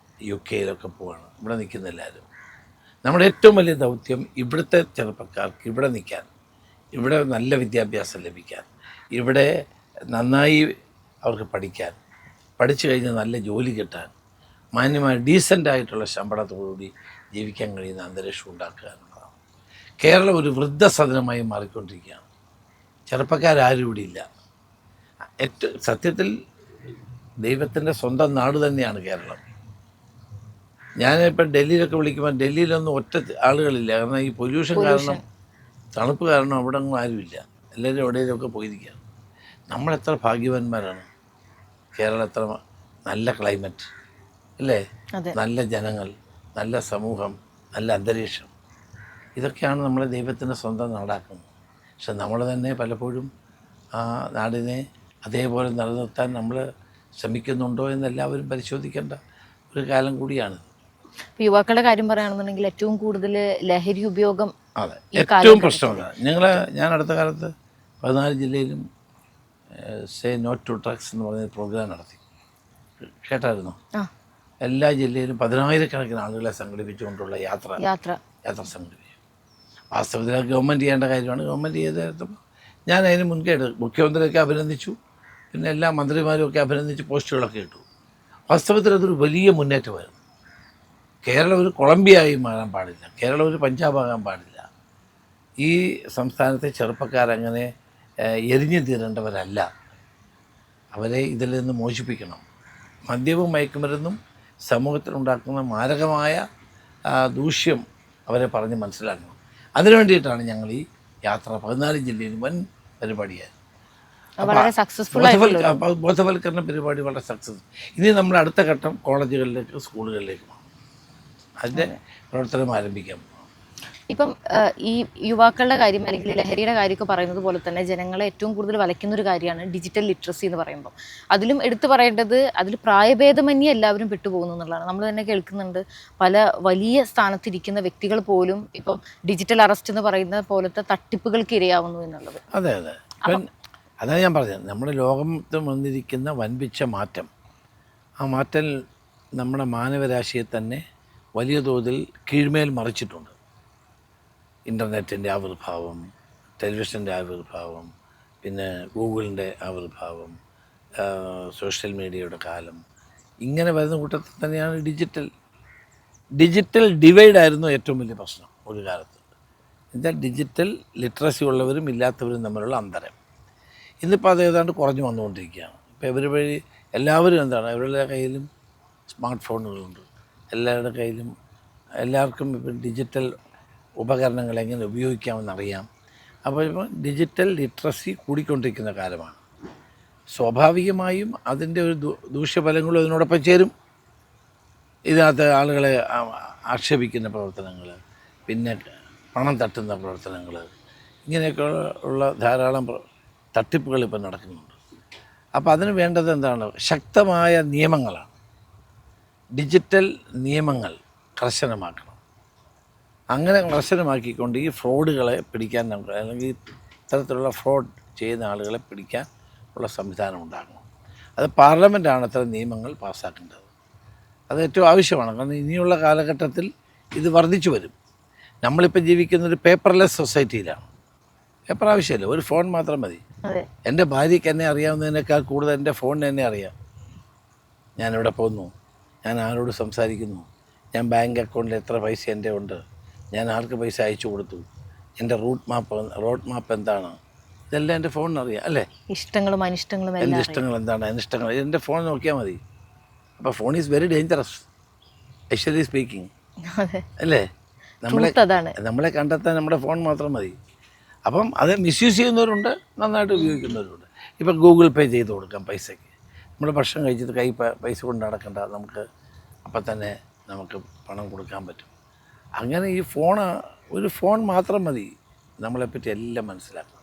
UK-യിലൊക്കെ പോവുകയാണ്. ഇവിടെ നിൽക്കുന്ന എല്ലാവരും. നമ്മുടെ ഏറ്റവും വലിയ ദൗത്യം ഇവിടുത്തെ ചെറുപ്പക്കാർക്ക് ഇവിടെ നിൽക്കാൻ, ഇവിടെ നല്ല വിദ്യാഭ്യാസം ലഭിക്കാൻ, ഇവിടെ നന്നായി അവർക്ക് പഠിച്ചു കഴിഞ്ഞ് നല്ല ജോലി കിട്ടാൻ, മാന്യമായ ഡീസൻ്റായിട്ടുള്ള ശമ്പളത്തോടുകൂടി ജീവിക്കാൻ കഴിയുന്ന അന്തരീക്ഷം ഉണ്ടാക്കുക എന്നുള്ളതാണ്. കേരളം ഒരു വൃദ്ധസദനമായി മാറിക്കൊണ്ടിരിക്കുകയാണ്. ചെറുപ്പക്കാരും ഇവിടെ ഇല്ല. സത്യത്തിൽ ദൈവത്തിൻ്റെ സ്വന്തം നാട് തന്നെയാണ് കേരളം. ഞാനിപ്പം ഡൽഹിയിലൊക്കെ വിളിക്കുമ്പോൾ ഡൽഹിയിലൊന്നും ഒറ്റ ആളുകളില്ല. കാരണം ഈ പൊല്യൂഷൻ കാരണം, തണുപ്പ് കാരണം അവിടെ ഒന്നും ആരുമില്ല. എല്ലാവരും എവിടെയെങ്കിലുമൊക്കെ പോയിരിക്കുകയാണ്. നമ്മളെത്ര ഭാഗ്യവാന്മാരാണ്. കേരളം എത്ര നല്ല ക്ലൈമറ്റ് അല്ലേ, നല്ല ജനങ്ങൾ, നല്ല സമൂഹം, നല്ല അന്തരീക്ഷം. ഇതൊക്കെയാണ് നമ്മളെ ദൈവത്തിൻ്റെ സ്വന്തം നാടാക്കുന്നത്. പക്ഷെ നമ്മൾ തന്നെ പലപ്പോഴും ആ നാടിനെ അതേപോലെ നിലനിർത്താൻ നമ്മൾ ശ്രമിക്കുന്നുണ്ടോ എന്നെല്ലാവരും പരിശോധിക്കേണ്ട ഒരു കാലം കൂടിയാണ്. യുവാക്കളുടെ കാര്യം പറയുകയാണെന്നുണ്ടെങ്കിൽ ഏറ്റവും കൂടുതൽ ലഹരി ഉപയോഗം, അതെ, ഏറ്റവും പ്രശ്നമാണ്. ഞാൻ അടുത്ത കാലത്ത് 14 ജില്ലയിലും സേ നോട്ട് ടു ഡ്രഗ്സ് എന്ന് പറഞ്ഞ പ്രോഗ്രാം നടത്തി. കേട്ടായിരുന്നു? എല്ലാ ജില്ലയിലും 10,000-കണക്കിന് ആളുകളെ സംഘടിപ്പിച്ചുകൊണ്ടുള്ള യാത്ര സംഘടിപ്പിച്ചു. വാസ്തവത്തിൽ ഗവൺമെൻറ് ചെയ്യേണ്ട കാര്യമാണ്. ഗവൺമെൻറ് ചെയ്തപ്പോൾ ഞാൻ അതിന് മുൻകൈ മുഖ്യമന്ത്രിയൊക്കെ അഭിനന്ദിച്ചു, പിന്നെ എല്ലാ മന്ത്രിമാരും ഒക്കെ അഭിനന്ദിച്ച് പോസ്റ്റുകളൊക്കെ ഇട്ടു. വാസ്തവത്തിൽ അതൊരു വലിയ മുന്നേറ്റമായിരുന്നു. കേരളം ഒരു കൊളംബിയയായി മാറാൻ പാടില്ല, കേരളം ഒരു പഞ്ചാബാകാൻ പാടില്ല. ഈ സംസ്ഥാനത്തെ ചെറുപ്പക്കാരങ്ങനെ എരിഞ്ഞു തീരേണ്ടവരല്ല. അവരെ ഇതിൽ നിന്ന് മോചിപ്പിക്കണം. മദ്യവും മയക്കുമരുന്നും സമൂഹത്തിലുണ്ടാക്കുന്ന മാരകമായ ദൂഷ്യം അവരെ പറഞ്ഞ് മനസ്സിലാക്കണം. അതിനു വേണ്ടിയിട്ടാണ് ഞങ്ങൾ ഈ യാത്ര 14 ജില്ലയിൽ വൻ പരിപാടിയായിരുന്നു. ബോധവൽക്കരണ പരിപാടി വളരെ സക്സസ്. ഇനി നമ്മൾ അടുത്ത ഘട്ടം കോളേജുകളിലേക്ക്, സ്കൂളുകളിലേക്ക് പോകണം. അതിൻ്റെ പ്രവർത്തനം ആരംഭിക്കാം. ഇപ്പം ഈ യുവാക്കളുടെ കാര്യം അല്ലെങ്കിൽ ലഹരിയുടെ കാര്യമൊക്കെ പറയുന്നത് പോലെ തന്നെ ജനങ്ങളെ ഏറ്റവും കൂടുതൽ വലയ്ക്കുന്ന ഒരു കാര്യമാണ് ഡിജിറ്റൽ ലിറ്ററസി എന്ന് പറയുമ്പോൾ. അതിലും എടുത്തു പറയേണ്ടത്, അതിൽ പ്രായഭേദമന്യേ എല്ലാവരും പെട്ടുപോകുന്നു എന്നുള്ളതാണ്. നമ്മൾ തന്നെ കേൾക്കുന്നുണ്ട്, പല വലിയ സ്ഥാനത്തിരിക്കുന്ന വ്യക്തികൾ പോലും ഇപ്പം ഡിജിറ്റൽ അറസ്റ്റ് എന്ന് പറയുന്ന പോലത്തെ തട്ടിപ്പുകൾക്ക് ഇരയാവുന്നു എന്നുള്ളത്. അതെ അതെ, അതാണ് ഞാൻ പറഞ്ഞത്. നമ്മുടെ ലോകത്ത് വന്നിരിക്കുന്ന വൻപിച്ച മാറ്റം, ആ മാറ്റം നമ്മുടെ മാനവരാശിയെ തന്നെ വലിയ തോതിൽ കീഴ്മേൽ മറിച്ചിട്ടുണ്ട്. ഇൻ്റർനെറ്റിൻ്റെ ആവിർഭാവം, ടെലിവിഷൻ്റെ ആവിർഭാവം, പിന്നെ ഗൂഗിളിൻ്റെ ആവിർഭാവം, സോഷ്യൽ മീഡിയയുടെ കാലം, ഇങ്ങനെ വരുന്ന കൂട്ടത്തിൽ തന്നെയാണ് ഡിജിറ്റൽ ഡിവൈഡായിരുന്നു ഏറ്റവും വലിയ പ്രശ്നം ഒരു കാലത്ത്. എന്നാൽ ഡിജിറ്റൽ ലിറ്ററസി ഉള്ളവരും ഇല്ലാത്തവരും തമ്മിലുള്ള അന്തരം ഇന്നിപ്പോൾ അത് ഏതാണ്ട് കുറഞ്ഞു വന്നുകൊണ്ടിരിക്കുകയാണ്. ഇപ്പോൾ എല്ലാവരും അവരുടെ കയ്യിലും സ്മാർട്ട് ഫോണുകളുണ്ട്. എല്ലാവരുടെ കയ്യിലും എല്ലാവർക്കും ഇപ്പം ഡിജിറ്റൽ ഉപകരണങ്ങൾ എങ്ങനെ ഉപയോഗിക്കാമെന്നറിയാം. അപ്പോൾ ഇപ്പോൾ ഡിജിറ്റൽ ലിറ്ററസി കൂടിക്കൊണ്ടിരിക്കുന്ന കാലമാണ്. സ്വാഭാവികമായും അതിൻ്റെ ഒരു ദൂഷ്യഫലങ്ങളും അതിനോടൊപ്പം ചേരും. ഇതിനകത്ത് ആളുകളെ ആക്ഷേപിക്കുന്ന പ്രവർത്തനങ്ങൾ, പിന്നെ പണം തട്ടുന്ന പ്രവർത്തനങ്ങൾ, ഇങ്ങനെയൊക്കെ ഉള്ള ധാരാളം തട്ടിപ്പുകൾ ഇപ്പം നടക്കുന്നുണ്ട്. അപ്പോൾ അതിന് വേണ്ടത് എന്താണ്? ശക്തമായ നിയമങ്ങളാണ്. ഡിജിറ്റൽ നിയമങ്ങൾ കർശനമാക്കണം. അങ്ങനെ കർശനമാക്കിക്കൊണ്ട് ഈ ഫ്രോഡുകളെ പിടിക്കാൻ നമുക്ക്, അല്ലെങ്കിൽ ഇത്തരത്തിലുള്ള ഫ്രോഡ് ചെയ്യുന്ന ആളുകളെ പിടിക്കാൻ ഉള്ള സംവിധാനം ഉണ്ടാകണം. അത് പാർലമെൻറ്റാണ് അത്തരം നിയമങ്ങൾ പാസ്സാക്കേണ്ടത്. അത് ഏറ്റവും ആവശ്യമാണ്. കാരണം ഇനിയുള്ള കാലഘട്ടത്തിൽ ഇത് വർദ്ധിച്ചു വരും. നമ്മളിപ്പോൾ ജീവിക്കുന്നൊരു പേപ്പർലെസ് സൊസൈറ്റിയിലാണ്. പേപ്പർ ആവശ്യമില്ല, ഒരു ഫോൺ മാത്രം മതി. എൻ്റെ ഭാര്യയ്ക്ക് എന്നെ അറിയാവുന്നതിനേക്കാൾ കൂടുതൽ എൻ്റെ ഫോണിന് എന്നെ അറിയാം. ഞാനിവിടെ പോകുന്നു, ഞാൻ ആരോട് സംസാരിക്കുന്നു, ഞാൻ ബാങ്ക് അക്കൗണ്ടിൽ എത്ര പൈസ എൻ്റെ ഉണ്ട്, ഞാൻ ആർക്ക് പൈസ അയച്ചു കൊടുത്തു, എൻ്റെ റോഡ് മാപ്പ് എന്താണ്, ഇതെല്ലാം എൻ്റെ ഫോണിന് അറിയാം. അല്ലേ? ഇഷ്ടങ്ങളും അനിഷ്ടങ്ങളും, എൻ്റെ ഇഷ്ടങ്ങൾ എന്താണ്, അനിഷ്ടങ്ങൾ എൻ്റെ ഫോൺ നോക്കിയാൽ മതി. അപ്പോൾ phone is very dangerous, actually speaking. അല്ലേ? നമ്മളെ കണ്ടെത്താൻ നമ്മുടെ ഫോൺ മാത്രം മതി. അപ്പം അത് മിസ്യൂസ് ചെയ്യുന്നവരുണ്ട്, നന്നായിട്ട് ഉപയോഗിക്കുന്നവരുണ്ട്. ഇപ്പം ഗൂഗിൾ പേ ചെയ്ത് കൊടുക്കാം പൈസയ്ക്ക്. നമ്മൾ ഭക്ഷണം കഴിച്ചിട്ട് പൈസ കൊണ്ട് നടക്കണ്ട, നമുക്ക് അപ്പം തന്നെ നമുക്ക് പണം കൊടുക്കാൻ പറ്റും. അങ്ങനെ ഈ ഒരു ഫോൺ മാത്രം മതി നമ്മളെപ്പറ്റി എല്ലാം മനസ്സിലാക്കണം.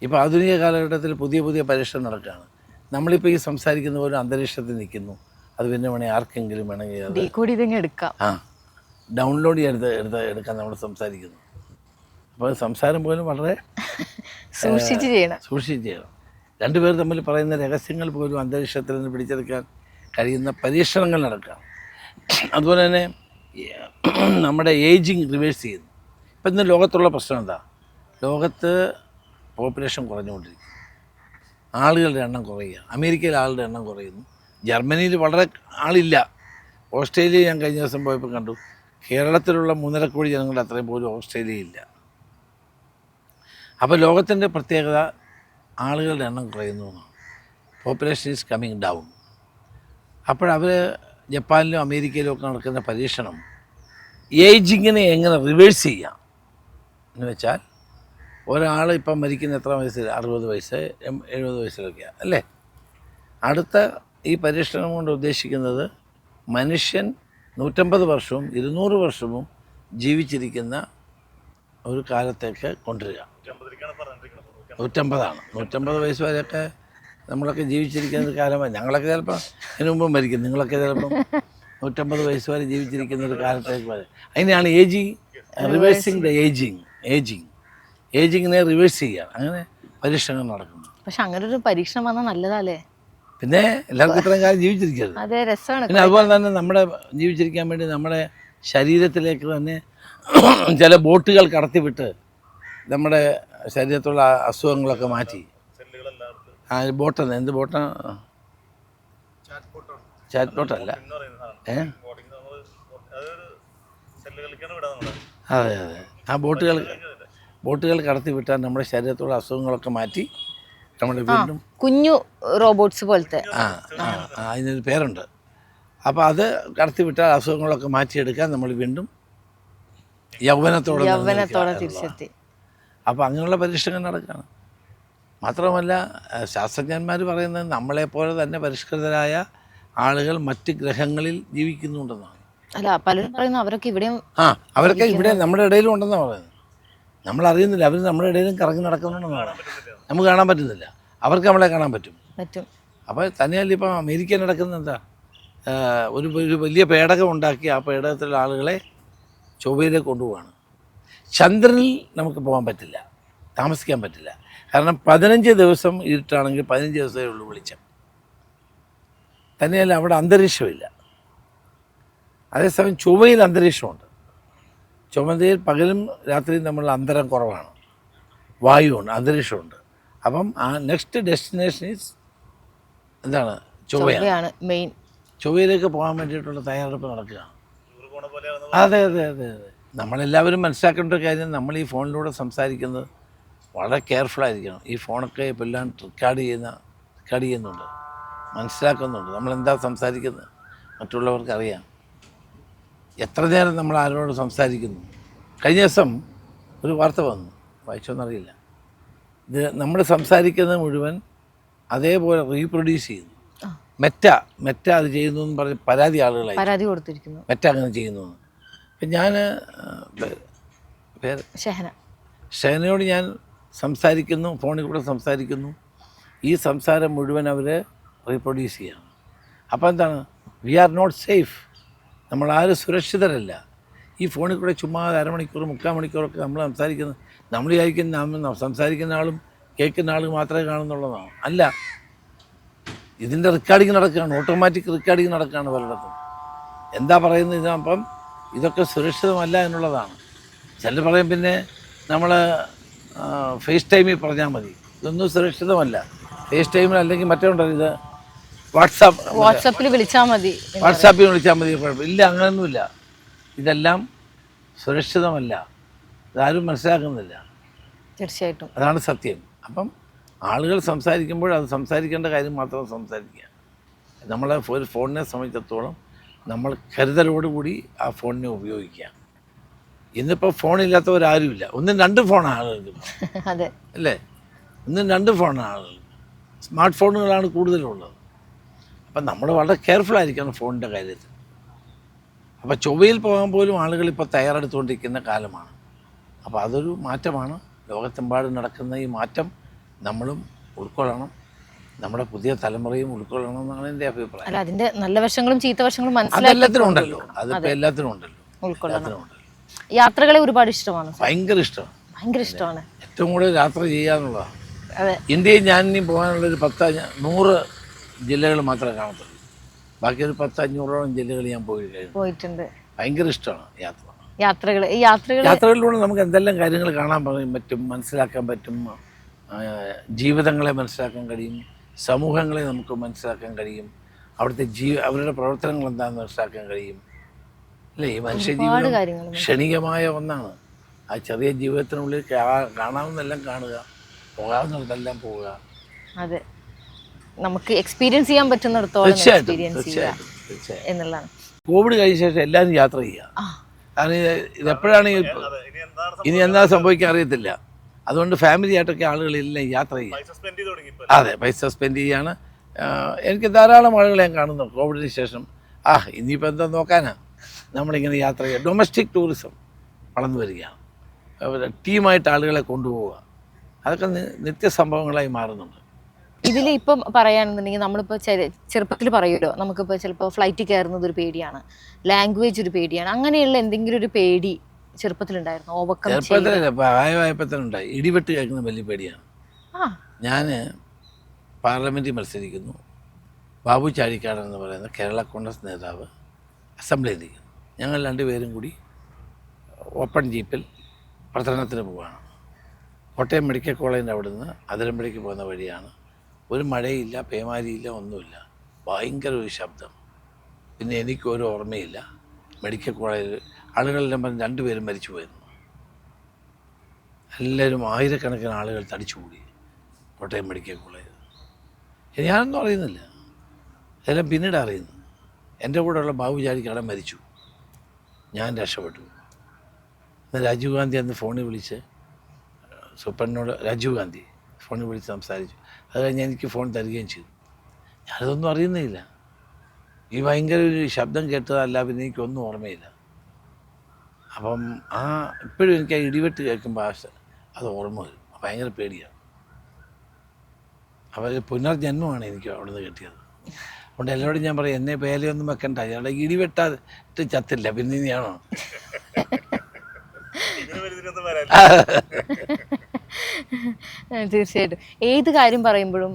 ഇപ്പോൾ ആധുനിക കാലഘട്ടത്തിൽ പുതിയ പുതിയ പരീക്ഷണം നടക്കുകയാണ്. നമ്മളിപ്പോൾ ഈ സംസാരിക്കുന്ന പോലെ അന്തരീക്ഷത്തിൽ നിൽക്കുന്നു. അത് പിന്നെ വേണമെങ്കിൽ ആർക്കെങ്കിലും വേണമെങ്കിൽ എടുക്കാം, ഡൗൺലോഡ് എടുക്കാൻ നമ്മൾ സംസാരിക്കുന്നു. അപ്പോൾ സംസാരം പോലും വളരെ സൂക്ഷിച്ച് ചെയ്യണം. രണ്ടുപേർ തമ്മിൽ പറയുന്ന രഹസ്യങ്ങൾ പോലും അന്തരീക്ഷത്തിൽ നിന്ന് പിടിച്ചെടുക്കാൻ കഴിയുന്ന പരീക്ഷണങ്ങൾ നടക്കാം. അതുപോലെ തന്നെ നമ്മുടെ ഏജിങ് റിവേഴ്സ് ചെയ്യുന്നു. ഇപ്പം ഇന്ന് ലോകത്തുള്ള പ്രശ്നം എന്താ? ലോകത്ത് പോപ്പുലേഷൻ കുറഞ്ഞുകൊണ്ടിരിക്കും, ആളുകളുടെ എണ്ണം കുറയുക. അമേരിക്കയിൽ ആളുടെ എണ്ണം കുറയുന്നു, ജർമ്മനിയിൽ വളരെ ആളില്ല. ഓസ്ട്രേലിയ ഞാൻ കഴിഞ്ഞ ദിവസം പോയപ്പോൾ കണ്ടു, കേരളത്തിലുള്ള 3.5 കോടി ജനങ്ങളുടെ അത്രയും പോലും ഓസ്ട്രേലിയയില്ല. അപ്പോൾ ലോകത്തിൻ്റെ പ്രത്യേകത ആളുകളുടെ എണ്ണം കുറയുന്നു എന്നാണ്. Population is coming down. അപ്പോഴവർ ജപ്പാനിലും അമേരിക്കയിലും ഒക്കെ നടക്കുന്ന പരീക്ഷണം ഏജിങ്ങിനെ എങ്ങനെ റിവേഴ്സ് ചെയ്യാം എന്ന് വെച്ചാൽ, ഒരാൾ ഇപ്പം മരിക്കുന്ന എത്ര വയസ്സിൽ? 60 വയസ്സ് 70 വയസ്സിലൊക്കെയാണ്, അല്ലേ? അടുത്ത ഈ പരീക്ഷണം കൊണ്ട് ഉദ്ദേശിക്കുന്നത് മനുഷ്യൻ 150 വർഷവും 200 വർഷവും ജീവിച്ചിരിക്കുന്ന ഒരു കാലത്തേക്ക് കൊണ്ടുവരിക. 150 ആണ്. 150 വയസ്സ് വരെയൊക്കെ നമ്മളൊക്കെ ജീവിച്ചിരിക്കുന്ന ഒരു കാലമാണ്. ഞങ്ങളൊക്കെ ചിലപ്പോൾ അതിന് മുമ്പ് മരിക്കും, നിങ്ങളൊക്കെ ചിലപ്പം 150 വയസ്സ് വരെ ജീവിച്ചിരിക്കുന്ന ഒരു കാലത്തേക്ക് വരെ. അതിനാണ് റിവേഴ്സിങ് ദ ഏജിങ്ങിനെ റിവേഴ്സ് ചെയ്യുക. അങ്ങനെ പരീക്ഷണങ്ങൾ നടക്കുന്നു. പക്ഷെ അങ്ങനെ ഒരു പരീക്ഷണം വന്നാൽ നല്ലതല്ലേ? പിന്നെ എല്ലാവർക്കും ഇത്രയും കാലം ജീവിച്ചിരിക്കരുത്. അതെ, രസമാണ്. പിന്നെ അതുപോലെ തന്നെ നമ്മുടെ ജീവിച്ചിരിക്കാൻ വേണ്ടി നമ്മുടെ ശരീരത്തിലേക്ക് തന്നെ ചില ബോട്ടുകൾ കടത്തിവിട്ട് നമ്മുടെ ശരീരത്തുള്ള അസുഖങ്ങളൊക്കെ മാറ്റി. ബോട്ടാണ്, എന്ത് ബോട്ടാണ്? ചാറ്റ് ബോട്ടല്ല. അതെ അതെ, ആ ബോട്ടുകൾ കടത്തിവിട്ടാൽ നമ്മുടെ ശരീരത്തുള്ള അസുഖങ്ങളൊക്കെ മാറ്റി നമ്മൾ വീണ്ടും കുഞ്ഞു റോബോട്ട്സ് പോലത്തെ അതിനൊരു പേരുണ്ട്. അപ്പോൾ അത് കടത്തിവിട്ടാൽ അസുഖങ്ങളൊക്കെ മാറ്റിയെടുക്കാൻ നമ്മൾ വീണ്ടും യൗവനത്തോടെ തിരിച്ചെത്തി. അപ്പോൾ അങ്ങനെയുള്ള പരീക്ഷണങ്ങൾ നടക്കുകയാണ്. മാത്രമല്ല, ശാസ്ത്രജ്ഞന്മാർ പറയുന്നത് നമ്മളെപ്പോലെ തന്നെ പരിഷ്കൃതരായ ആളുകൾ മറ്റ് ഗ്രഹങ്ങളിൽ ജീവിക്കുന്നുണ്ടെന്നാണ്. അല്ല, പലരും പറയുന്നു അവരൊക്കെ ഇവിടെ നമ്മുടെ ഇടയിലും ഉണ്ടെന്നാണ് പറയുന്നത്. നമ്മൾ അറിയുന്നില്ല, അവർ നമ്മുടെ ഇടയിലും കറങ്ങി നടക്കുന്നുണ്ടെന്നാണ്. നമുക്ക് കാണാൻ പറ്റുന്നില്ല, അവർക്ക് നമ്മളെ കാണാൻ പറ്റും. അപ്പോൾ തന്നെയല്ല, ഇപ്പം അമേരിക്കയിൽ നടക്കുന്നത് എന്താ? ഒരു വലിയ പേടകം ഉണ്ടാക്കി ആ പേടകത്തിലുള്ള ആളുകളെ ചൊവ്വയിലേക്ക് കൊണ്ടുപോവാണ്. ചന്ദ്രനിൽ നമുക്ക് പോകാൻ പറ്റില്ല, താമസിക്കാൻ പറ്റില്ല. കാരണം 15 ദിവസം ഇരുട്ടാണെങ്കിൽ 15 ദിവസമേ ഉള്ളൂ വെളിച്ചം. തന്നെയല്ല, അവിടെ അന്തരീക്ഷമില്ല. അതേസമയം ചൊവ്വയിൽ അന്തരീക്ഷമുണ്ട്. ചുമതലയിൽ പകലും രാത്രിയും തമ്മിലുള്ള അന്തരം കുറവാണ്, വായുവുണ്ട്, അന്തരീക്ഷമുണ്ട്. അപ്പം ആ നെക്സ്റ്റ് ഡെസ്റ്റിനേഷൻ ഈസ് എന്താണ്? ചൊവ്വയാണ് മെയിൻ. ചൊവ്വയിലേക്ക് പോകാൻ വേണ്ടിയിട്ടുള്ള തയ്യാറെടുപ്പ് നടക്കുകയാണ്. അതെ അതെ അതെ അതെ. നമ്മളെല്ലാവരും മനസ്സിലാക്കേണ്ട ഒരു കാര്യം, നമ്മൾ ഈ ഫോണിലൂടെ സംസാരിക്കുന്നത് വളരെ കെയർഫുള്ളായിരിക്കണം. ഈ ഫോണൊക്കെ ഇപ്പോൾ എല്ലാം റെക്കോർഡ് ചെയ്യുന്നുണ്ട്, മനസ്സിലാക്കുന്നുണ്ട്. നമ്മളെന്താ സംസാരിക്കുന്നത് മറ്റുള്ളവർക്ക് അറിയാം. എത്ര നേരം നമ്മൾ ആരോട് സംസാരിക്കുന്നു, കഴിഞ്ഞ ദിവസം ഒരു വാർത്ത വന്നു, വായിച്ചോന്നറിയില്ല. ഇത് നമ്മൾ സംസാരിക്കുന്നത് മുഴുവൻ അതേപോലെ റീപ്രൊഡ്യൂസ് ചെയ്യുന്നു. മെറ്റ അത് ചെയ്യുന്നു എന്ന് പറഞ്ഞ് പരാതി കൊടുത്തിരിക്കുന്നു. മെറ്റ അങ്ങനെ ചെയ്യുന്നു. അപ്പം ഞാൻ പേര് ഷഹനയോട് ഞാൻ സംസാരിക്കുന്നു, ഫോണിൽ കൂടെ സംസാരിക്കുന്നു. ഈ സംസാരം മുഴുവൻ അവർ റീപ്രൊഡ്യൂസ് ചെയ്യണം. അപ്പോൾ എന്താണ്, വി ആർ നോട്ട് സേഫ്, നമ്മളാരും സുരക്ഷിതരല്ല. ഈ ഫോണിൽ കൂടെ ചുമ്മാ അരമണിക്കൂർ 3/4 മണിക്കൂറൊക്കെ നമ്മൾ സംസാരിക്കുന്നത്, നമ്മൾ വിചാരിക്കുന്ന സംസാരിക്കുന്ന ആളും കേൾക്കുന്ന ആളും മാത്രമേ കാണുന്നുള്ളതാണ്. അല്ല, ഇതിൻ്റെ റെക്കോർഡിങ് നടക്കുകയാണ്, ഓട്ടോമാറ്റിക് റെക്കോർഡിങ് നടക്കുകയാണ് പലയിടത്തും. എന്താ പറയുന്നത്, ഇതിനപ്പം ഇതൊക്കെ സുരക്ഷിതമല്ല എന്നുള്ളതാണ്. ചിലർ പറയും പിന്നെ നമ്മൾ ഫേസ് ടൈമിൽ പറഞ്ഞാൽ മതി, ഇതൊന്നും സുരക്ഷിതമല്ല. ഫേസ് ടൈമിൽ അല്ലെങ്കിൽ മറ്റേ ഉണ്ടല്ലോ, ഇത് വാട്സാപ്പിൽ വിളിച്ചാൽ മതി, കുഴപ്പമില്ല. അങ്ങനെയൊന്നുമില്ല, ഇതെല്ലാം സുരക്ഷിതമല്ല, ഇതാരും മനസ്സിലാക്കുന്നില്ല. തീർച്ചയായിട്ടും അതാണ് സത്യം. അപ്പം ആളുകൾ സംസാരിക്കുമ്പോൾ അത് സംസാരിക്കേണ്ട കാര്യം മാത്രം സംസാരിക്കുക. നമ്മളെ ഒരു ഫോണിനെ സംബന്ധിച്ചിടത്തോളം നമ്മൾ കരുതലോടുകൂടി ആ ഫോണിനെ ഉപയോഗിക്കുക. ഇന്നിപ്പോൾ ഫോണില്ലാത്തവരാരുമില്ല. 1-2 ഫോണാണ് ആളുകൾക്ക്, അതെ അല്ലേ? 1-2 ഫോണാണ് ആളുകൾക്ക്. സ്മാർട്ട് ഫോണുകളാണ് കൂടുതലുള്ളത്. അപ്പം നമ്മൾ വളരെ കെയർഫുൾ ആയിരിക്കണം ഫോണിൻ്റെ കാര്യത്തിൽ. അപ്പോൾ ചൊവ്വയിൽ പോകാൻ പോലും ആളുകൾ ഇപ്പോൾ തയ്യാറെടുത്തുകൊണ്ടിരിക്കുന്ന കാലമാണ്. അപ്പോൾ അതൊരു മാറ്റമാണ്. ലോകത്തെമ്പാടും നടക്കുന്ന ഈ മാറ്റം നമ്മളും ഉൾക്കൊള്ളണം, നമ്മുടെ പുതിയ തലമുറയും ഉൾക്കൊള്ളണം എന്നാണ് എൻ്റെ അഭിപ്രായം. അല്ല, അതിൻ്റെ നല്ല വശങ്ങളും ചീത്ത വശങ്ങളും അതെല്ലാത്തിനും ഉണ്ടല്ലോ, അതിപ്പോൾ എല്ലാത്തിനും ഉണ്ടല്ലോ. യാത്രകളെ ഒരുപാട് ഇഷ്ടമാണ്, ഭയങ്കര ഇഷ്ടമാണ്. ഏറ്റവും കൂടുതൽ യാത്ര ചെയ്യാന്നുള്ളതാണ്. ഇന്ത്യയിൽ ഞാൻ ഇനി പോകാനുള്ളൊരു 100 ജില്ലകൾ മാത്രമേ കാണത്തുള്ളൂ. ബാക്കി ഒരു 10-500ഓളം ജില്ലകൾ ഞാൻ പോയിട്ടുണ്ട്. ഭയങ്കര ഇഷ്ടമാണ് യാത്രകളിലൂടെ നമുക്ക് എന്തെല്ലാം കാര്യങ്ങൾ കാണാൻ പറ്റും, മനസ്സിലാക്കാൻ പറ്റും. ജീവിതങ്ങളെ മനസ്സിലാക്കാൻ കഴിയും, സമൂഹങ്ങളെ നമുക്ക് മനസ്സിലാക്കാൻ കഴിയും, അവിടുത്തെ അവരുടെ പ്രവർത്തനങ്ങൾ എന്താണെന്ന് മനസ്സിലാക്കാൻ കഴിയും, അല്ലേ? ഈ മനുഷ്യജീവിതം ക്ഷണികമായ ഒന്നാണ്. ആ ചെറിയ ജീവിതത്തിനുള്ളിൽ കാണാവുന്നതെല്ലാം കാണുക, പോകാവുന്നതെല്ലാം പോവുക. അതെ, നമുക്ക് എക്സ്പീരിയൻസ് ചെയ്യാൻ പറ്റുന്നിടത്തോളം എന്നുള്ളതാണ്. കോവിഡ് കഴിഞ്ഞ ശേഷം എല്ലാവരും യാത്ര ചെയ്യുക. കാരണം ഇതെപ്പോഴാണ് ഇനി എന്താ സംഭവിക്കാൻ അറിയത്തില്ല. അതുകൊണ്ട് ഫാമിലി ആയിട്ടൊക്കെ ആളുകളെല്ലാം യാത്ര ചെയ്യുക. അതെ, പൈസ സ്പെൻഡ് ചെയ്യാണ്. എനിക്ക് ധാരാളം ആളുകളെ ഞാൻ കാണുന്നു കോവിഡിന് ശേഷം. ഇനിയിപ്പോൾ എന്താ നോക്കാനാ, നമ്മളിങ്ങനെ യാത്ര ചെയ്യുക. ഡൊമസ്റ്റിക് ടൂറിസം വളർന്നു വരികയാണ്. ടീമായിട്ട് ആളുകളെ കൊണ്ടുപോവുക, അതൊക്കെ നിത്യസംഭവങ്ങളായി മാറുന്നുണ്ട്. ഇതിൽ ഇപ്പം പറയാണെന്നുണ്ടെങ്കിൽ നമ്മളിപ്പോൾ ചെറുപ്പത്തിൽ പറയുമല്ലോ, നമുക്കിപ്പോൾ ചിലപ്പോൾ ഫ്ലൈറ്റിൽ കയറുന്നത് ഒരു പേടിയാണ്, ലാംഗ്വേജ് ഒരു പേടിയാണ്, അങ്ങനെയുള്ള എന്തെങ്കിലും ഒരു പേടി ചെറുപ്പത്തിലുണ്ടായിരുന്നു? പ്രായമായപ്പോൾ തന്നെ ഉണ്ടായി. ഇടിവെട്ട് കേൾക്കുന്നത് വലിയ പേടിയാണ്. ഞാൻ പാർലമെൻറ്റിൽ മത്സരിക്കുന്നു. ബാബു ചാഴിക്കാടൻ എന്ന് പറയുന്ന കേരള കോൺഗ്രസ് നേതാവ് അസംബ്ലിയിൽ ഇരിക്കുന്നു. ഞങ്ങൾ 2 പേരും കൂടി ഓപ്പൺ ജീപ്പിൽ പ്രചരണത്തിന് പോവുകയാണ്. കോട്ടയം മെഡിക്കൽ കോളേജിൻ്റെ അവിടെ നിന്ന് അതിരമ്പള്ളിക്ക് പോകുന്ന വഴിയാണ്. ഒരു മഴയില്ല, പേമാരിയില്ല, ഒന്നുമില്ല. ഭയങ്കര ഒരു ശബ്ദം. പിന്നെ എനിക്കൊരു ഓർമ്മയില്ല. മെഡിക്കൽ കോളേജിൽ ആളുകളെല്ലാം പറഞ്ഞ് 2 പേരും മരിച്ചു പോയിരുന്നു. എല്ലാവരും ആയിരക്കണക്കിന് ആളുകൾ തടിച്ചുകൂടി കോട്ടയം മെഡിക്കൽ കോളേജ്. ഞാനൊന്നും അറിയുന്നില്ല, എല്ലാം പിന്നീട് അറിയുന്നു. എൻ്റെ കൂടെയുള്ള ബാബു ചാഴിക്കാടൻ മരിച്ചു, ഞാൻ രക്ഷപ്പെട്ടു. രാജീവ് ഗാന്ധി അന്ന് ഫോണിൽ വിളിച്ച് സൂപ്രണ്ടിനോട് രാജീവ് ഗാന്ധി ഫോണിൽ വിളിച്ച് സംസാരിച്ചു. അത് കഴിഞ്ഞ് എനിക്ക് ഫോൺ തരികയും ചെയ്തു. ഞാനതൊന്നും അറിയുന്നില്ല. ഈ ഭയങ്കര ഒരു ശബ്ദം കേട്ടതല്ല, പിന്നെ എനിക്കൊന്നും ഓർമ്മയില്ല. അപ്പം ഇപ്പോഴും എനിക്ക് ആ ഇടിവെട്ട് കേൾക്കുമ്പോൾ അത് ഓർമ്മ വരും. ഭയങ്കര പേടിയാണ്. അപ്പോൾ പുനർജന്മമാണ് എനിക്ക് അവിടെ നിന്ന് കിട്ടിയത്. അതുകൊണ്ട് എല്ലാവരോടും ഞാൻ പറയും, എന്നെ പേലയൊന്നും വെക്കണ്ട, അയാളെ ഇടിവെട്ടാട്ട് ചത്തില്ല, പിന്നെ ഇനിയാണോ? തീർച്ചയായിട്ടും ഏത് കാര്യം പറയുമ്പോഴും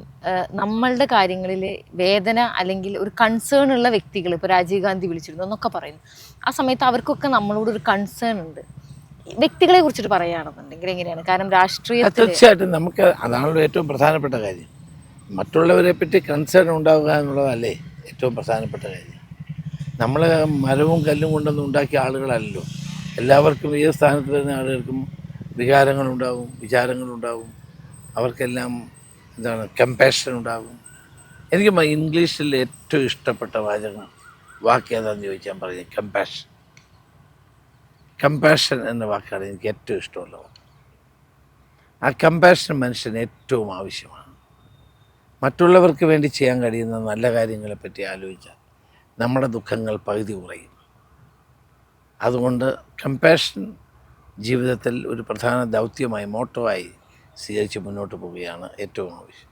നമ്മളുടെ കാര്യങ്ങളിൽ വേദന അല്ലെങ്കിൽ ഒരു കൺസേൺ ഉള്ള വ്യക്തികൾ, ഇപ്പോൾ രാജീവ് ഗാന്ധി വിളിച്ചിരുന്നു എന്നൊക്കെ പറയുന്നു, ആ സമയത്ത് അവർക്കൊക്കെ നമ്മളോട് ഒരു കൺസേൺ ഉണ്ട്. വ്യക്തികളെ കുറിച്ചിട്ട് പറയുകയാണെന്നുണ്ടെങ്കിൽ എങ്ങനെയാണ്? കാരണം രാഷ്ട്രീയത്തിൽ തീർച്ചയായിട്ടും നമുക്ക് അതാണല്ലോ ഏറ്റവും പ്രധാനപ്പെട്ട കാര്യം. മറ്റുള്ളവരെ പറ്റി കൺസേൺ ഉണ്ടാവുക എന്നുള്ളതല്ലേ ഏറ്റവും പ്രധാനപ്പെട്ട കാര്യം. നമ്മൾ മരവും കല്ലും കൊണ്ടൊന്നും ഉണ്ടാക്കിയ ആളുകളല്ലല്ലോ. എല്ലാവർക്കും ഏത് സ്ഥാനത്ത് വരുന്ന ആളുകൾക്കും വികാരങ്ങളുണ്ടാവും, വിചാരങ്ങളുണ്ടാവും, അവർക്കെല്ലാം എന്താണ് കമ്പാഷൻ ഉണ്ടാകും. എനിക്ക് ഇംഗ്ലീഷിൽ ഏറ്റവും ഇഷ്ടപ്പെട്ട വാക്ക് ഏതാണെന്ന് ചോദിച്ചാൽ പറയും കമ്പാഷൻ. കമ്പാഷൻ എന്ന വാക്കാണ് എനിക്ക് ഏറ്റവും ഇഷ്ടമുള്ള വാക്ക്. ആ കമ്പാഷൻ മനുഷ്യന് ഏറ്റവും ആവശ്യമാണ്. മറ്റുള്ളവർക്ക് വേണ്ടി ചെയ്യാൻ കഴിയുന്ന നല്ല കാര്യങ്ങളെപ്പറ്റി ആലോചിച്ചാൽ നമ്മുടെ ദുഃഖങ്ങൾ പകുതി കുറയും. അതുകൊണ്ട് കമ്പാഷൻ ജീവിതത്തിൽ ഒരു പ്രധാന ദൗത്യമായി മോട്ടോവായി സ്വീകരിച്ച് മുന്നോട്ട് പോവുകയാണ് ഏറ്റവും ആവശ്യം.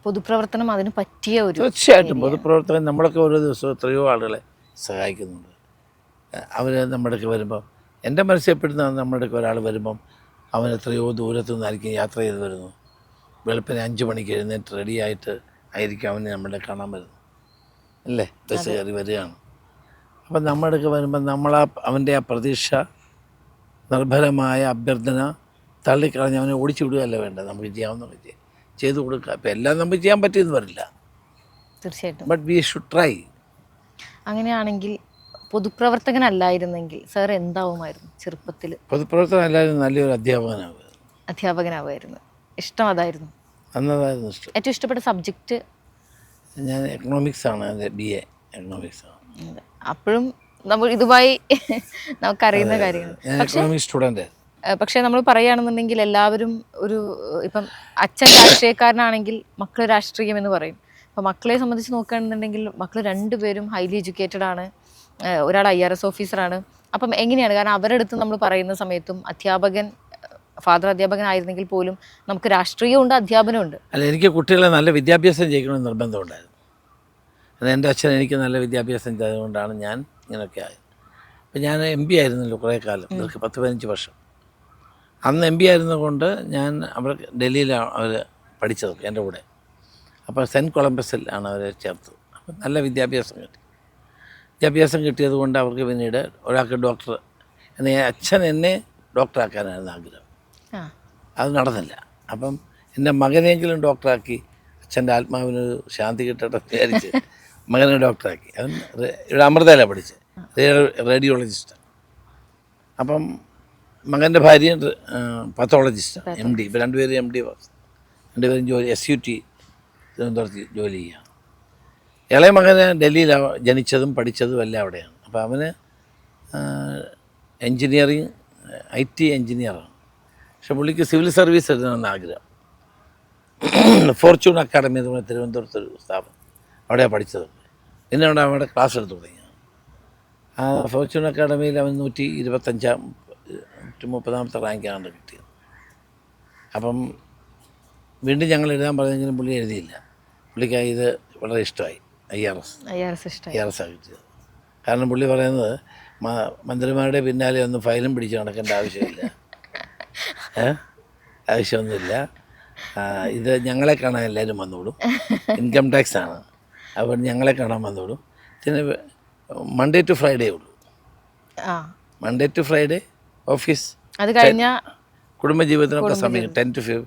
പൊതുപ്രവർത്തനം അതിന് പറ്റിയ ഒരു തീർച്ചയായിട്ടും പൊതുപ്രവർത്തകൻ നമ്മളൊക്കെ ഓരോ ദിവസവും എത്രയോ ആളുകളെ സഹായിക്കുന്നുണ്ട്. അവർ നമ്മുടെ അടുക്ക് വരുമ്പം എൻ്റെ മനസ്സിൽപ്പെടുന്ന നമ്മുടെ അടുക്ക് ഒരാൾ വരുമ്പം അവൻ എത്രയോ ദൂരത്തു നിന്നായിരിക്കും യാത്ര ചെയ്ത് വരുന്നു. വെളുപ്പിന് 5 മണിക്ക് എഴുന്നേറ്റ് റെഡിയായിട്ട് ആയിരിക്കും അവനെ നമ്മളെ കാണാൻ വരുന്നു, അല്ലേ? ബസ് കയറി വരികയാണ്. അപ്പം നമ്മുടെ അടുക്ക് വരുമ്പം അവൻ്റെ ആ പ്രതീക്ഷ, നിർഭരമായ അഭ്യർത്ഥന തള്ളിക്കളഞ്ഞ് അവനെ ഓടിച്ചു വിടുകയല്ല വേണ്ടത്. നമുക്ക് ചെയ്യാവുന്ന ചെയ്തു കൊടുക്കുക. ഇപ്പം എല്ലാം നമുക്ക് ചെയ്യാൻ പറ്റിയെന്ന് വരില്ല, തീർച്ചയായിട്ടും. But we should try. അങ്ങനെയാണെങ്കിൽ പൊതുപ്രവർത്തകനല്ലായിരുന്നെങ്കിൽ സാർ എന്താവുമായിരുന്നു ചെറുപ്പത്തിൽ? പൊതുപ്രവർത്തകനല്ലായിരുന്നു നല്ലൊരു അധ്യാപകനാവുമായിരുന്നു. ഇഷ്ടം അതായിരുന്നു? അന്നതായിരുന്നു ഇഷ്ടം. ഏറ്റവും ഇഷ്ടപ്പെട്ട സബ്ജക്റ്റ്? ഞാൻ എക്കണോമിക്സ് ആണ്, എൻ്റെ BA എക്കണോമിക്സ് ആണ്. അപ്പോഴും നമ്മൾ ഇതുമായി നമുക്കറിയുന്ന കാര്യങ്ങൾ. Economics student. പക്ഷേ നമ്മൾ പറയുകയാണെന്നുണ്ടെങ്കിൽ എല്ലാവരും ഇപ്പം അച്ഛൻ രാഷ്ട്രീയക്കാരനാണെങ്കിൽ മക്കൾ രാഷ്ട്രീയം എന്ന് പറയും. അപ്പോൾ മക്കളെ സംബന്ധിച്ച് നോക്കുകയാണെന്നുണ്ടെങ്കിൽ മക്കൾ രണ്ടുപേരും ഹൈലി എഡ്യൂക്കേറ്റഡ് ആണ്. ഒരാൾ IRS ഓഫീസറാണ്. അപ്പം എങ്ങനെയാണ്? കാരണം അവരുടെ അടുത്ത് നമ്മൾ പറയുന്ന സമയത്തും ഫാദർ അധ്യാപകനായിരുന്നെങ്കിൽ പോലും നമുക്ക് രാഷ്ട്രീയമുണ്ട്, അധ്യാപനമുണ്ട്. അല്ല, എനിക്ക് കുട്ടികളെ നല്ല വിദ്യാഭ്യാസം ചെയ്യിക്കണമെന്ന് നിർബന്ധമുണ്ടായിരുന്നു. അത് എൻ്റെ അച്ഛൻ എനിക്ക് നല്ല വിദ്യാഭ്യാസം ചെയ്തതുകൊണ്ടാണ് ഞാൻ ഇങ്ങനെയൊക്കെ ആയത്. അപ്പം ഞാൻ MB ആയിരുന്നല്ലോ കുറേ കാലം, 10-15 വർഷം. അന്ന് MB ആയിരുന്നതുകൊണ്ട് ഞാൻ ഡൽഹിയിലാണ് അവർ പഠിച്ചത് എൻ്റെ കൂടെ. അപ്പോൾ സെൻറ്റ് കൊളംബസിൽ ആണ് അവരെ ചേർത്തത്. അപ്പം നല്ല വിദ്യാഭ്യാസം കിട്ടിയത് കൊണ്ട് അവർക്ക് പിന്നീട് ഒരാൾക്ക് ഡോക്ടർ അച്ഛൻ എന്നെ ഡോക്ടറാക്കാനായിരുന്നു ആഗ്രഹം. അത് നടന്നില്ല. അപ്പം എൻ്റെ മകനെങ്കിലും ഡോക്ടറാക്കി അച്ഛൻ്റെ ആത്മാവിന് ശാന്തി കിട്ടട്ടെ വിചാരിച്ച് മകനെ ഡോക്ടറാക്കി. അവൻ ഇവിടെ അമൃതയിലാണ് പഠിച്ചത്, റേഡിയോളജിസ്റ്റ്. അപ്പം മകൻ്റെ ഭാര്യ പത്തോളജിസ്റ്റാണ്, MD. ഇപ്പോൾ രണ്ടുപേരും MD, രണ്ടുപേരും SUT തിരുവനന്തപുരത്ത് ജോലി ചെയ്യുകയാണ്. ഇളയ മകന് ഡൽഹിയിലാണ് ജനിച്ചതും പഠിച്ചതും എല്ലാം അവിടെയാണ്. അപ്പോൾ അവന് എൻജിനീയറിങ് IT എൻജിനീയറാണ്. പക്ഷെ പുള്ളിക്ക് സിവിൽ സർവീസ് എഴുതണമെന്ന് ആഗ്രഹം. ഫോർച്യൂൺ അക്കാഡമി എന്ന് പറഞ്ഞ തിരുവനന്തപുരത്തൊരു സ്ഥാപനം, അവിടെയാണ് പഠിച്ചത്. പിന്നെ അവിടെ ക്ലാസ് എടുത്ത് തുടങ്ങി. ആ ഫോർച്യൂൺ അക്കാഡമിയിൽ അവൻ 125-130ാമത്തെ റാങ്കാണ് കിട്ടിയത്. അപ്പം വീണ്ടും ഞങ്ങൾ എഴുതാൻ പറഞ്ഞെങ്കിലും പുള്ളി എഴുതിയില്ല. പുള്ളിക്ക് ഇത് വളരെ ഇഷ്ടമായി. IRS ആണ് കിട്ടിയത്. കാരണം പുള്ളി പറയുന്നത് മന്ത്രിമാരുടെ പിന്നാലെ ഒന്നും ഫയലും പിടിച്ച് നടക്കേണ്ട ആവശ്യമില്ല, ആവശ്യമൊന്നുമില്ല. ഇത് ഞങ്ങളെ കാണാൻ എല്ലാവരും വന്നോളും, ഇൻകം ടാക്സ് ആണ്, അതുകൊണ്ട് ഞങ്ങളെ കാണാൻ വന്നോളും. പിന്നെ Monday to Friday ഉള്ളൂ. Monday to Friday ഓഫീസ്, അത് കഴിഞ്ഞ കുടുംബജീവിതത്തിനൊക്കെ സമയം 10 to 5.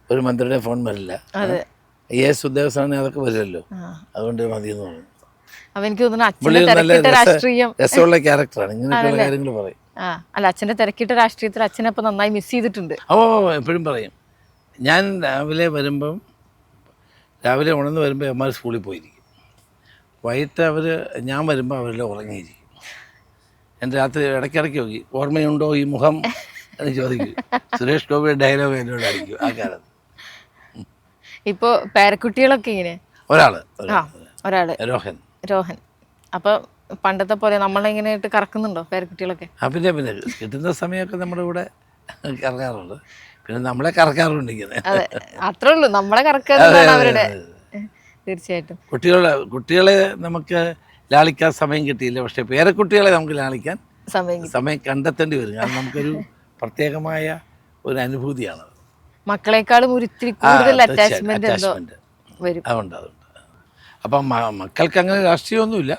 ഒരു മന്ത്രിയുടെ ഫോൺ വരില്ല. IAS ഉദ്യോഗസ്ഥനാണെങ്കിൽ അതൊക്കെ വരില്ലല്ലോ, അതുകൊണ്ട് മതിയെന്ന് പറഞ്ഞു. രസമുള്ള ക്യാരക്ടറാണ്, ഇങ്ങനെയൊക്കെയുള്ള കാര്യങ്ങൾ പറയും. അല്ല, അച്ഛൻ്റെ തിരക്കിട്ട രാഷ്ട്രീയത്തിൽ അച്ഛനപ്പം നന്നായി മിസ് ചെയ്തിട്ടുണ്ട്. എപ്പോഴും പറയും. ഞാൻ രാവിലെ ഉണർന്ന് വരുമ്പോൾ അമ്മ സ്കൂളിൽ പോയിരിക്കും. വൈകിട്ട് ഞാൻ വരുമ്പോൾ അവരെല്ലാം ഉറങ്ങിയിരിക്കും. എൻ്റെ രാത്രി ഇടയ്ക്കിടയ്ക്ക് നോക്കി ഓർമ്മയുണ്ടോ ഈ മുഖം എന്ന് ചോദിക്കും. സുരേഷ് ഗോപിയുടെ ഡയലോഗ് എന്നോട് അടിക്കും ആ കാലത്ത്. ഇപ്പോൾ പേരക്കുട്ടികളൊക്കെ ഇങ്ങനെ ഒരാള് രോഹൻ. അപ്പോൾ പണ്ടത്തെ പോലെ നമ്മളിങ്ങനെ ഇട്ട് കറക്കുന്നുണ്ടോ പേരക്കുട്ടികളൊക്കെ? പിന്നെ കിട്ടുന്ന സമയമൊക്കെ നമ്മുടെ കൂടെ കറങ്ങാറുണ്ട്. പിന്നെ നമ്മളെ കറക്കാറുണ്ട് ഇങ്ങനെ. അതെ, അത്രേ ഉള്ളൂ, നമ്മളെ കറക്കാറുണ്ട് അവരുടെ. തീർച്ചയായിട്ടും കുട്ടികളെ നമുക്ക് ലാളിക്കാൻ സമയം കിട്ടിയില്ല, പക്ഷെ പേരക്കുട്ടികളെ നമുക്ക് ലാളിക്കാൻ സമയം കണ്ടെത്തേണ്ടി വരും. കാരണം നമുക്കൊരു പ്രത്യേകമായ ഒരു അനുഭൂതിയാണ്. മക്കളെക്കാളും ഒരിത്തിരി കൂടുതൽ അറ്റാച്ച്മെന്റ് വരും. അതുണ്ട്. അപ്പം മക്കൾക്ക് അങ്ങനെ രാഷ്ട്രീയമൊന്നുമില്ല,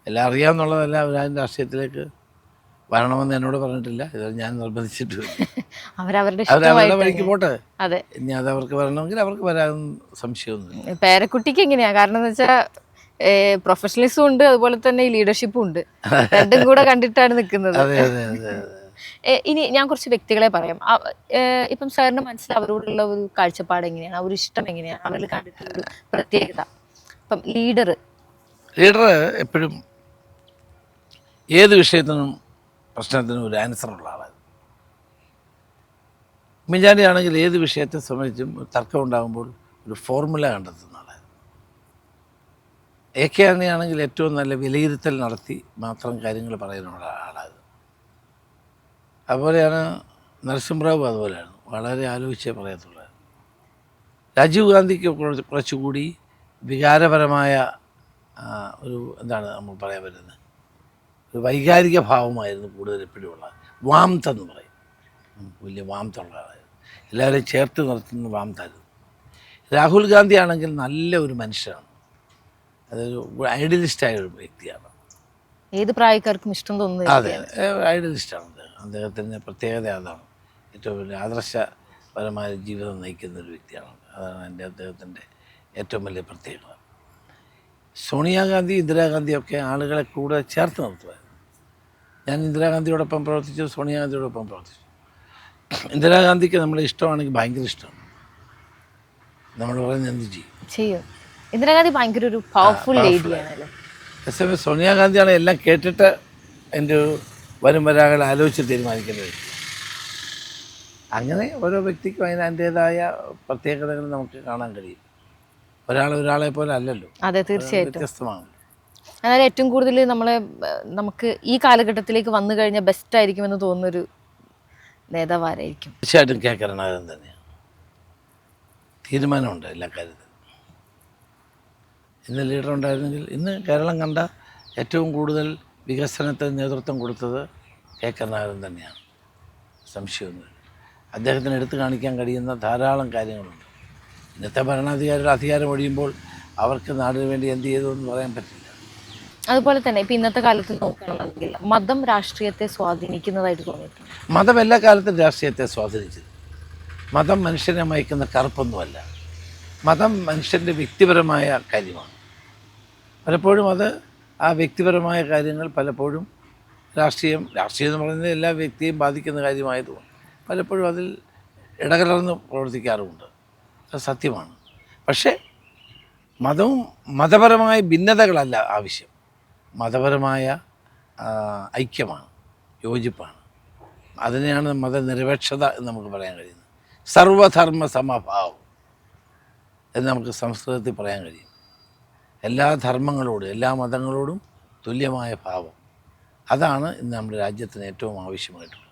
എല്ലാം അറിയാമെന്നുള്ളതല്ല. അവരാരും രാഷ്ട്രീയത്തിലേക്ക് വരണമെന്ന് എന്നോട് പറഞ്ഞിട്ടില്ല, ഇത് ഞാൻ നിർബന്ധിച്ചിട്ടില്ല. അവരവരുടെ വഴിക്ക് പോട്ടെ. ഇനി അത് അവർക്ക് വരണമെങ്കിൽ അവർക്ക് വരാൻ സംശയമൊന്നുമില്ല. പേരക്കുട്ടിക്ക് എങ്ങനെയാ? കാരണം എന്ന് വെച്ചാൽ പ്രൊഫഷണലിസം ഉണ്ട്, അതുപോലെ തന്നെ ലീഡർഷിപ്പും ഉണ്ട്, രണ്ടും കൂടെ കണ്ടിട്ടാണ് നിൽക്കുന്നത്. ഇനി ഞാൻ കുറച്ച് വ്യക്തികളെ പറയാം. ഇപ്പം സാറിന് മനസ്സിൽ അവരോടുള്ള ഒരു കാഴ്ചപ്പാട് എങ്ങനെയാണ്, ഒരു ഇഷ്ടം എങ്ങനെയാണ്, അവരിൽ കണ്ടിട്ടുള്ള ഒരു പ്രത്യേകത? ഇപ്പം ലീഡർ എപ്പോഴും ഏത് വിഷയത്തിനും പ്രശ്നത്തിന് ഒരു ആൻസറുള്ള ആളാണ്. ഉമ്മൻചാണ്ടി ആണെങ്കിൽ ഏത് വിഷയത്തെ സംബന്ധിച്ചും തർക്കം ഉണ്ടാകുമ്പോൾ ഒരു ഫോർമുല കണ്ടെത്തുന്ന ആളായിരുന്നു. AK ആണെങ്കിൽ ഏറ്റവും നല്ല വിലയിരുത്തൽ നടത്തി മാത്രം കാര്യങ്ങൾ പറയുന്ന ആളായിരുന്നു. അതുപോലെയാണ് നരസിംഹറാവു, അതുപോലെയാണ് വളരെ ആലോചിച്ചേ പറയത്തുള്ളായിരുന്നു. രാജീവ് ഗാന്ധിക്ക് കുറച്ചുകൂടി വികാരപരമായ ഒരു എന്താണ് നമ്മൾ പറയാൻ പറ്റുന്നത്, ഒരു വൈകാരിക ഭാവമായിരുന്നു കൂടുതൽ എപ്പോഴും ഉള്ളത്. വാംതെന്ന് പറയും, വലിയ വാംത്തുള്ള ആളായിരുന്നു, എല്ലാവരെയും ചേർത്ത് നിർത്തുന്ന വാംതായിരുന്നു. രാഹുൽ ഗാന്ധി ആണെങ്കിൽ നല്ല ഒരു മനുഷ്യനാണ്, അതൊരു ഐഡിയലിസ്റ്റായ ഒരു വ്യക്തിയാണ്. ഏത് പ്രായക്കാർക്കും ഇഷ്ടം തോന്നുന്നു. അതെ, ഐഡിയലിസ്റ്റാണ് അദ്ദേഹത്തിൻ്റെ പ്രത്യേകത. അതാണ് ഏറ്റവും വലിയ ആദർശപരമായ ജീവിതം നയിക്കുന്ന ഒരു വ്യക്തിയാണ്. അതാണ് അദ്ദേഹത്തിൻ്റെ ഏറ്റവും വലിയ പ്രത്യേകത. സോണിയാഗാന്ധി, ഇന്ദിരാഗാന്ധിയൊക്കെ ആളുകളെ കൂടെ ചേർത്ത് നിർത്തുമായിരുന്നു. ഞാൻ ഇന്ദിരാഗാന്ധിയോടൊപ്പം പ്രവർത്തിച്ചു, സോണിയാഗാന്ധിയോടൊപ്പം പ്രവർത്തിച്ചു. ഇന്ദിരാഗാന്ധിക്ക് നമ്മളെ ഇഷ്ടമാണെങ്കിൽ ഭയങ്കര ഇഷ്ടമാണ്, നമ്മൾ പറയുന്നത് എന്ത് ചെയ്യും. ഇന്ദിരാഗാന്ധി ഭയങ്കര ഒരു പവർഫുൾ ലേഡിയാണല്ലോ. അതേസമയം സോണിയാഗാന്ധിയാണ് എല്ലാം കേട്ടിട്ട് എൻ്റെ വരും വരാകൾ ആലോചിച്ച് തീരുമാനിക്കുന്നത്. അങ്ങനെ ഓരോ വ്യക്തിക്കും അതിൻ്റേതായ പ്രത്യേകതകൾ നമുക്ക് കാണാൻ കഴിയും. ഒരാളെ പോലെ അല്ലല്ലോ. അതെ, തീർച്ചയായിട്ടും വ്യത്യസ്തമാണ്. അതായത് ഏറ്റവും കൂടുതൽ നമുക്ക് ഈ കാലഘട്ടത്തിലേക്ക് വന്നു കഴിഞ്ഞാൽ ബെസ്റ്റ് ആയിരിക്കുമെന്ന് തോന്നുന്നൊരു നേതാവാരായിരിക്കും? തീർച്ചയായിട്ടും കെ കരുണാകരൻ തന്നെയാണ്. തീരുമാനമുണ്ട് എല്ലാ കാര്യത്തിലും. ഇന്ന് ലീഡർ ഉണ്ടായിരുന്നെങ്കിൽ ഇന്ന് കേരളം കണ്ട ഏറ്റവും കൂടുതൽ വികസനത്തിന് നേതൃത്വം കൊടുത്തത് കെ കരുണാകരൻ തന്നെയാണ്, സംശയമൊന്നുമില്ല. അദ്ദേഹത്തിന് എടുത്തു കാണിക്കാൻ കഴിയുന്ന ധാരാളം കാര്യങ്ങളുണ്ട്. ഇന്നത്തെ ഭരണാധികാരികൾ അധികാരം ഒഴിയുമ്പോൾ അവർക്ക് നാടിന് വേണ്ടി എന്ത് ചെയ്തു എന്ന് പറയാൻ പറ്റില്ല. അതുപോലെ തന്നെ ഇപ്പം ഇന്നത്തെ കാലത്ത് നോക്കുകയാണെങ്കിൽ മതം രാഷ്ട്രീയത്തെ സ്വാധീനിക്കുന്നതായിട്ട് തോന്നിയിട്ടുണ്ട്. മതം എല്ലാ കാലത്തും രാഷ്ട്രീയത്തെ സ്വാധീനിച്ചത്. മതം മനുഷ്യനെ മയക്കുന്ന കറുപ്പൊന്നുമല്ല. മതം മനുഷ്യൻ്റെ വ്യക്തിപരമായ കാര്യമാണ്. പലപ്പോഴും അത് ആ വ്യക്തിപരമായ കാര്യങ്ങൾ പലപ്പോഴും രാഷ്ട്രീയം എന്ന് പറയുന്നത് എല്ലാ വ്യക്തിയെയും ബാധിക്കുന്ന കാര്യമായതുകൊണ്ട് പലപ്പോഴും അതിൽ ഇടകലർന്ന് പ്രവർത്തിക്കാറുമുണ്ട്. അത് സത്യമാണ്. പക്ഷേ മതപരമായ ഭിന്നതകളല്ല ആവശ്യം, മതപരമായ ഐക്യമാണ്, യോജിപ്പാണ്. അതിനെയാണ് മതനിരപേക്ഷത എന്ന് നമുക്ക് പറയാൻ കഴിയുന്നത്. സർവധർമ്മ സമഭാവം എന്ന് നമുക്ക് സംസ്കൃതത്തിൽ പറയാൻ കഴിയും. എല്ലാ ധർമ്മങ്ങളോടും എല്ലാ മതങ്ങളോടും തുല്യമായ ഭാവം, അതാണ് ഇന്ന് നമ്മുടെ രാജ്യത്തിന് ഏറ്റവും ആവശ്യമായിട്ടുള്ളത്.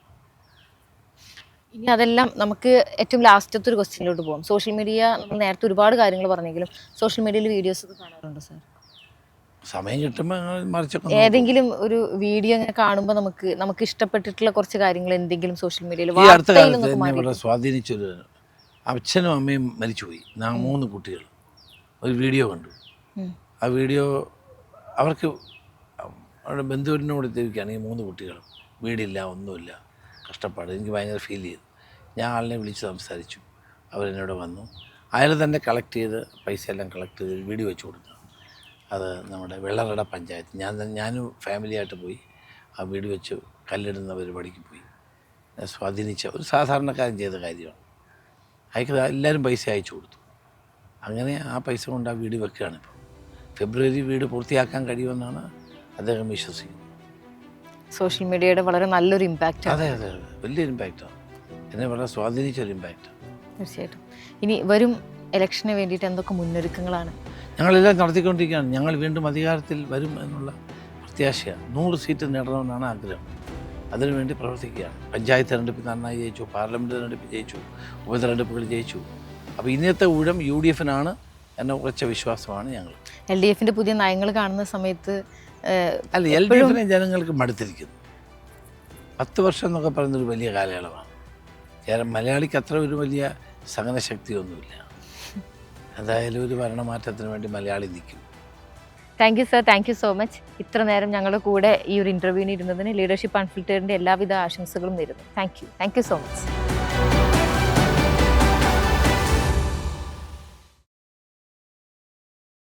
ഇനി അതെല്ലാം നമുക്ക് ഏറ്റവും ലാസ്റ്റത്തെ ഒരു ക്വസ്റ്റ്യനിലോട്ട് പോകാം. സോഷ്യൽ മീഡിയ, നമ്മൾ നേരത്തെ ഒരുപാട് കാര്യങ്ങൾ പറഞ്ഞെങ്കിലും സോഷ്യൽ മീഡിയയിൽ വീഡിയോസ് ഒക്കെ കാണാറുണ്ട് സാർ? സമയം കിട്ടുമ്പോൾ മറിച്ചൊക്കെ ഏതെങ്കിലും ഒരു വീഡിയോ ഇങ്ങനെ കാണുമ്പോൾ നമുക്ക് ഇഷ്ടപ്പെട്ടിട്ടുള്ള കുറച്ച് കാര്യങ്ങൾ എന്തെങ്കിലും സോഷ്യൽ മീഡിയയിൽ ഈ അടുത്ത കാലത്ത് എന്നെ വളരെ സ്വാധീനിച്ചൊരു, അച്ഛനും അമ്മയും മരിച്ചുപോയി, 3 കുട്ടികൾ. ഒരു വീഡിയോ കണ്ടു. ആ വീഡിയോ അവർക്ക് അവരുടെ ബന്ധുവിനോട് തിരിക്കുകയാണ്. ഈ 3 കുട്ടികൾ, വീടില്ല, ഒന്നുമില്ല, കഷ്ടപ്പാട്. എനിക്ക് ഭയങ്കര ഫീൽ ചെയ്തു. ഞാൻ ആളിനെ വിളിച്ച് സംസാരിച്ചു. അവരെന്നോട് വന്നു. അയാൾ തന്നെ കളക്ട് ചെയ്ത് പൈസ എല്ലാം കളക്ട് ചെയ്ത് വീഡിയോ വെച്ച് കൊടുത്തു. അത് നമ്മുടെ വെള്ളറട പഞ്ചായത്ത്, ഞാനും ഫാമിലിയായിട്ട് പോയി ആ വീട് വെച്ച് കല്ലിടുന്ന പരിപാടിക്ക് പോയി. സ്വാധീനിച്ച ഒരു സാധാരണക്കാരൻ ചെയ്ത കാര്യമാണ്. അയക്ക് എല്ലാവരും പൈസ അയച്ചു കൊടുത്തു. അങ്ങനെ ആ പൈസ കൊണ്ട് ആ വീട് വെക്കുകയാണ്. ഇപ്പോൾ ഫെബ്രുവരി വീട് പൂർത്തിയാക്കാൻ കഴിയുമെന്നാണ് അദ്ദേഹം വിശ്വസിക്കുന്നത്. സോഷ്യൽ മീഡിയയുടെ വളരെ നല്ലൊരു ഇമ്പാക്റ്റ്. അതെ, വലിയ ഇമ്പാക്റ്റാണ്. എന്നെ വളരെ സ്വാധീനിച്ചൊരു ഇമ്പാക്റ്റാണ്. തീർച്ചയായിട്ടും. ഇനി വരും ഇലക്ഷന് വേണ്ടിയിട്ട് എന്തൊക്കെ മുന്നൊരുക്കങ്ങളാണ്? ഞങ്ങളെല്ലാം നടത്തിക്കൊണ്ടിരിക്കുകയാണ്. ഞങ്ങൾ വീണ്ടും അധികാരത്തിൽ വരും എന്നുള്ള പ്രത്യാശയാണ്. 100 സീറ്റ് നേടണമെന്നാണ് ആഗ്രഹം. അതിനുവേണ്ടി പ്രവർത്തിക്കുകയാണ്. പഞ്ചായത്ത് തെരഞ്ഞെടുപ്പിൽ നന്നായി ജയിച്ചു, പാർലമെൻറ്റ് തെരഞ്ഞെടുപ്പിൽ ജയിച്ചു, ഉപതെരഞ്ഞെടുപ്പുകൾ ജയിച്ചു. അപ്പോൾ ഇന്നത്തെ ഊഴം UDFനാണ് എന്ന ഉറച്ച വിശ്വാസമാണ് ഞങ്ങൾ. LDFൻ്റെ പുതിയ നയങ്ങൾ കാണുന്ന സമയത്ത് അല്ല, LDFനെ ജനങ്ങൾക്ക് മടുത്തിരിക്കുന്നു. 10 വർഷം എന്നൊക്കെ പറയുന്നൊരു വലിയ കാലയളവാണ്. മലയാളിക്ക് അത്ര ഒരു വലിയ സഹനശക്തിയൊന്നുമില്ല. എന്തായാലും ഒരു ഭരണമാറ്റത്തിന് വേണ്ടി മലയാളി നിൽക്കും. Thank you sir, thank you so much. ഇത്ര നേരം ഞങ്ങളുടെ കൂടെ ഈ ഒരു ഇൻ്റർവ്യൂവിന് ഇരുന്നതിന് ലീഡർഷിപ്പ് അൺഫിൽറ്ററിൻ്റെ എല്ലാവിധ ആശംസകളും നേരുന്നു. Thank you so much.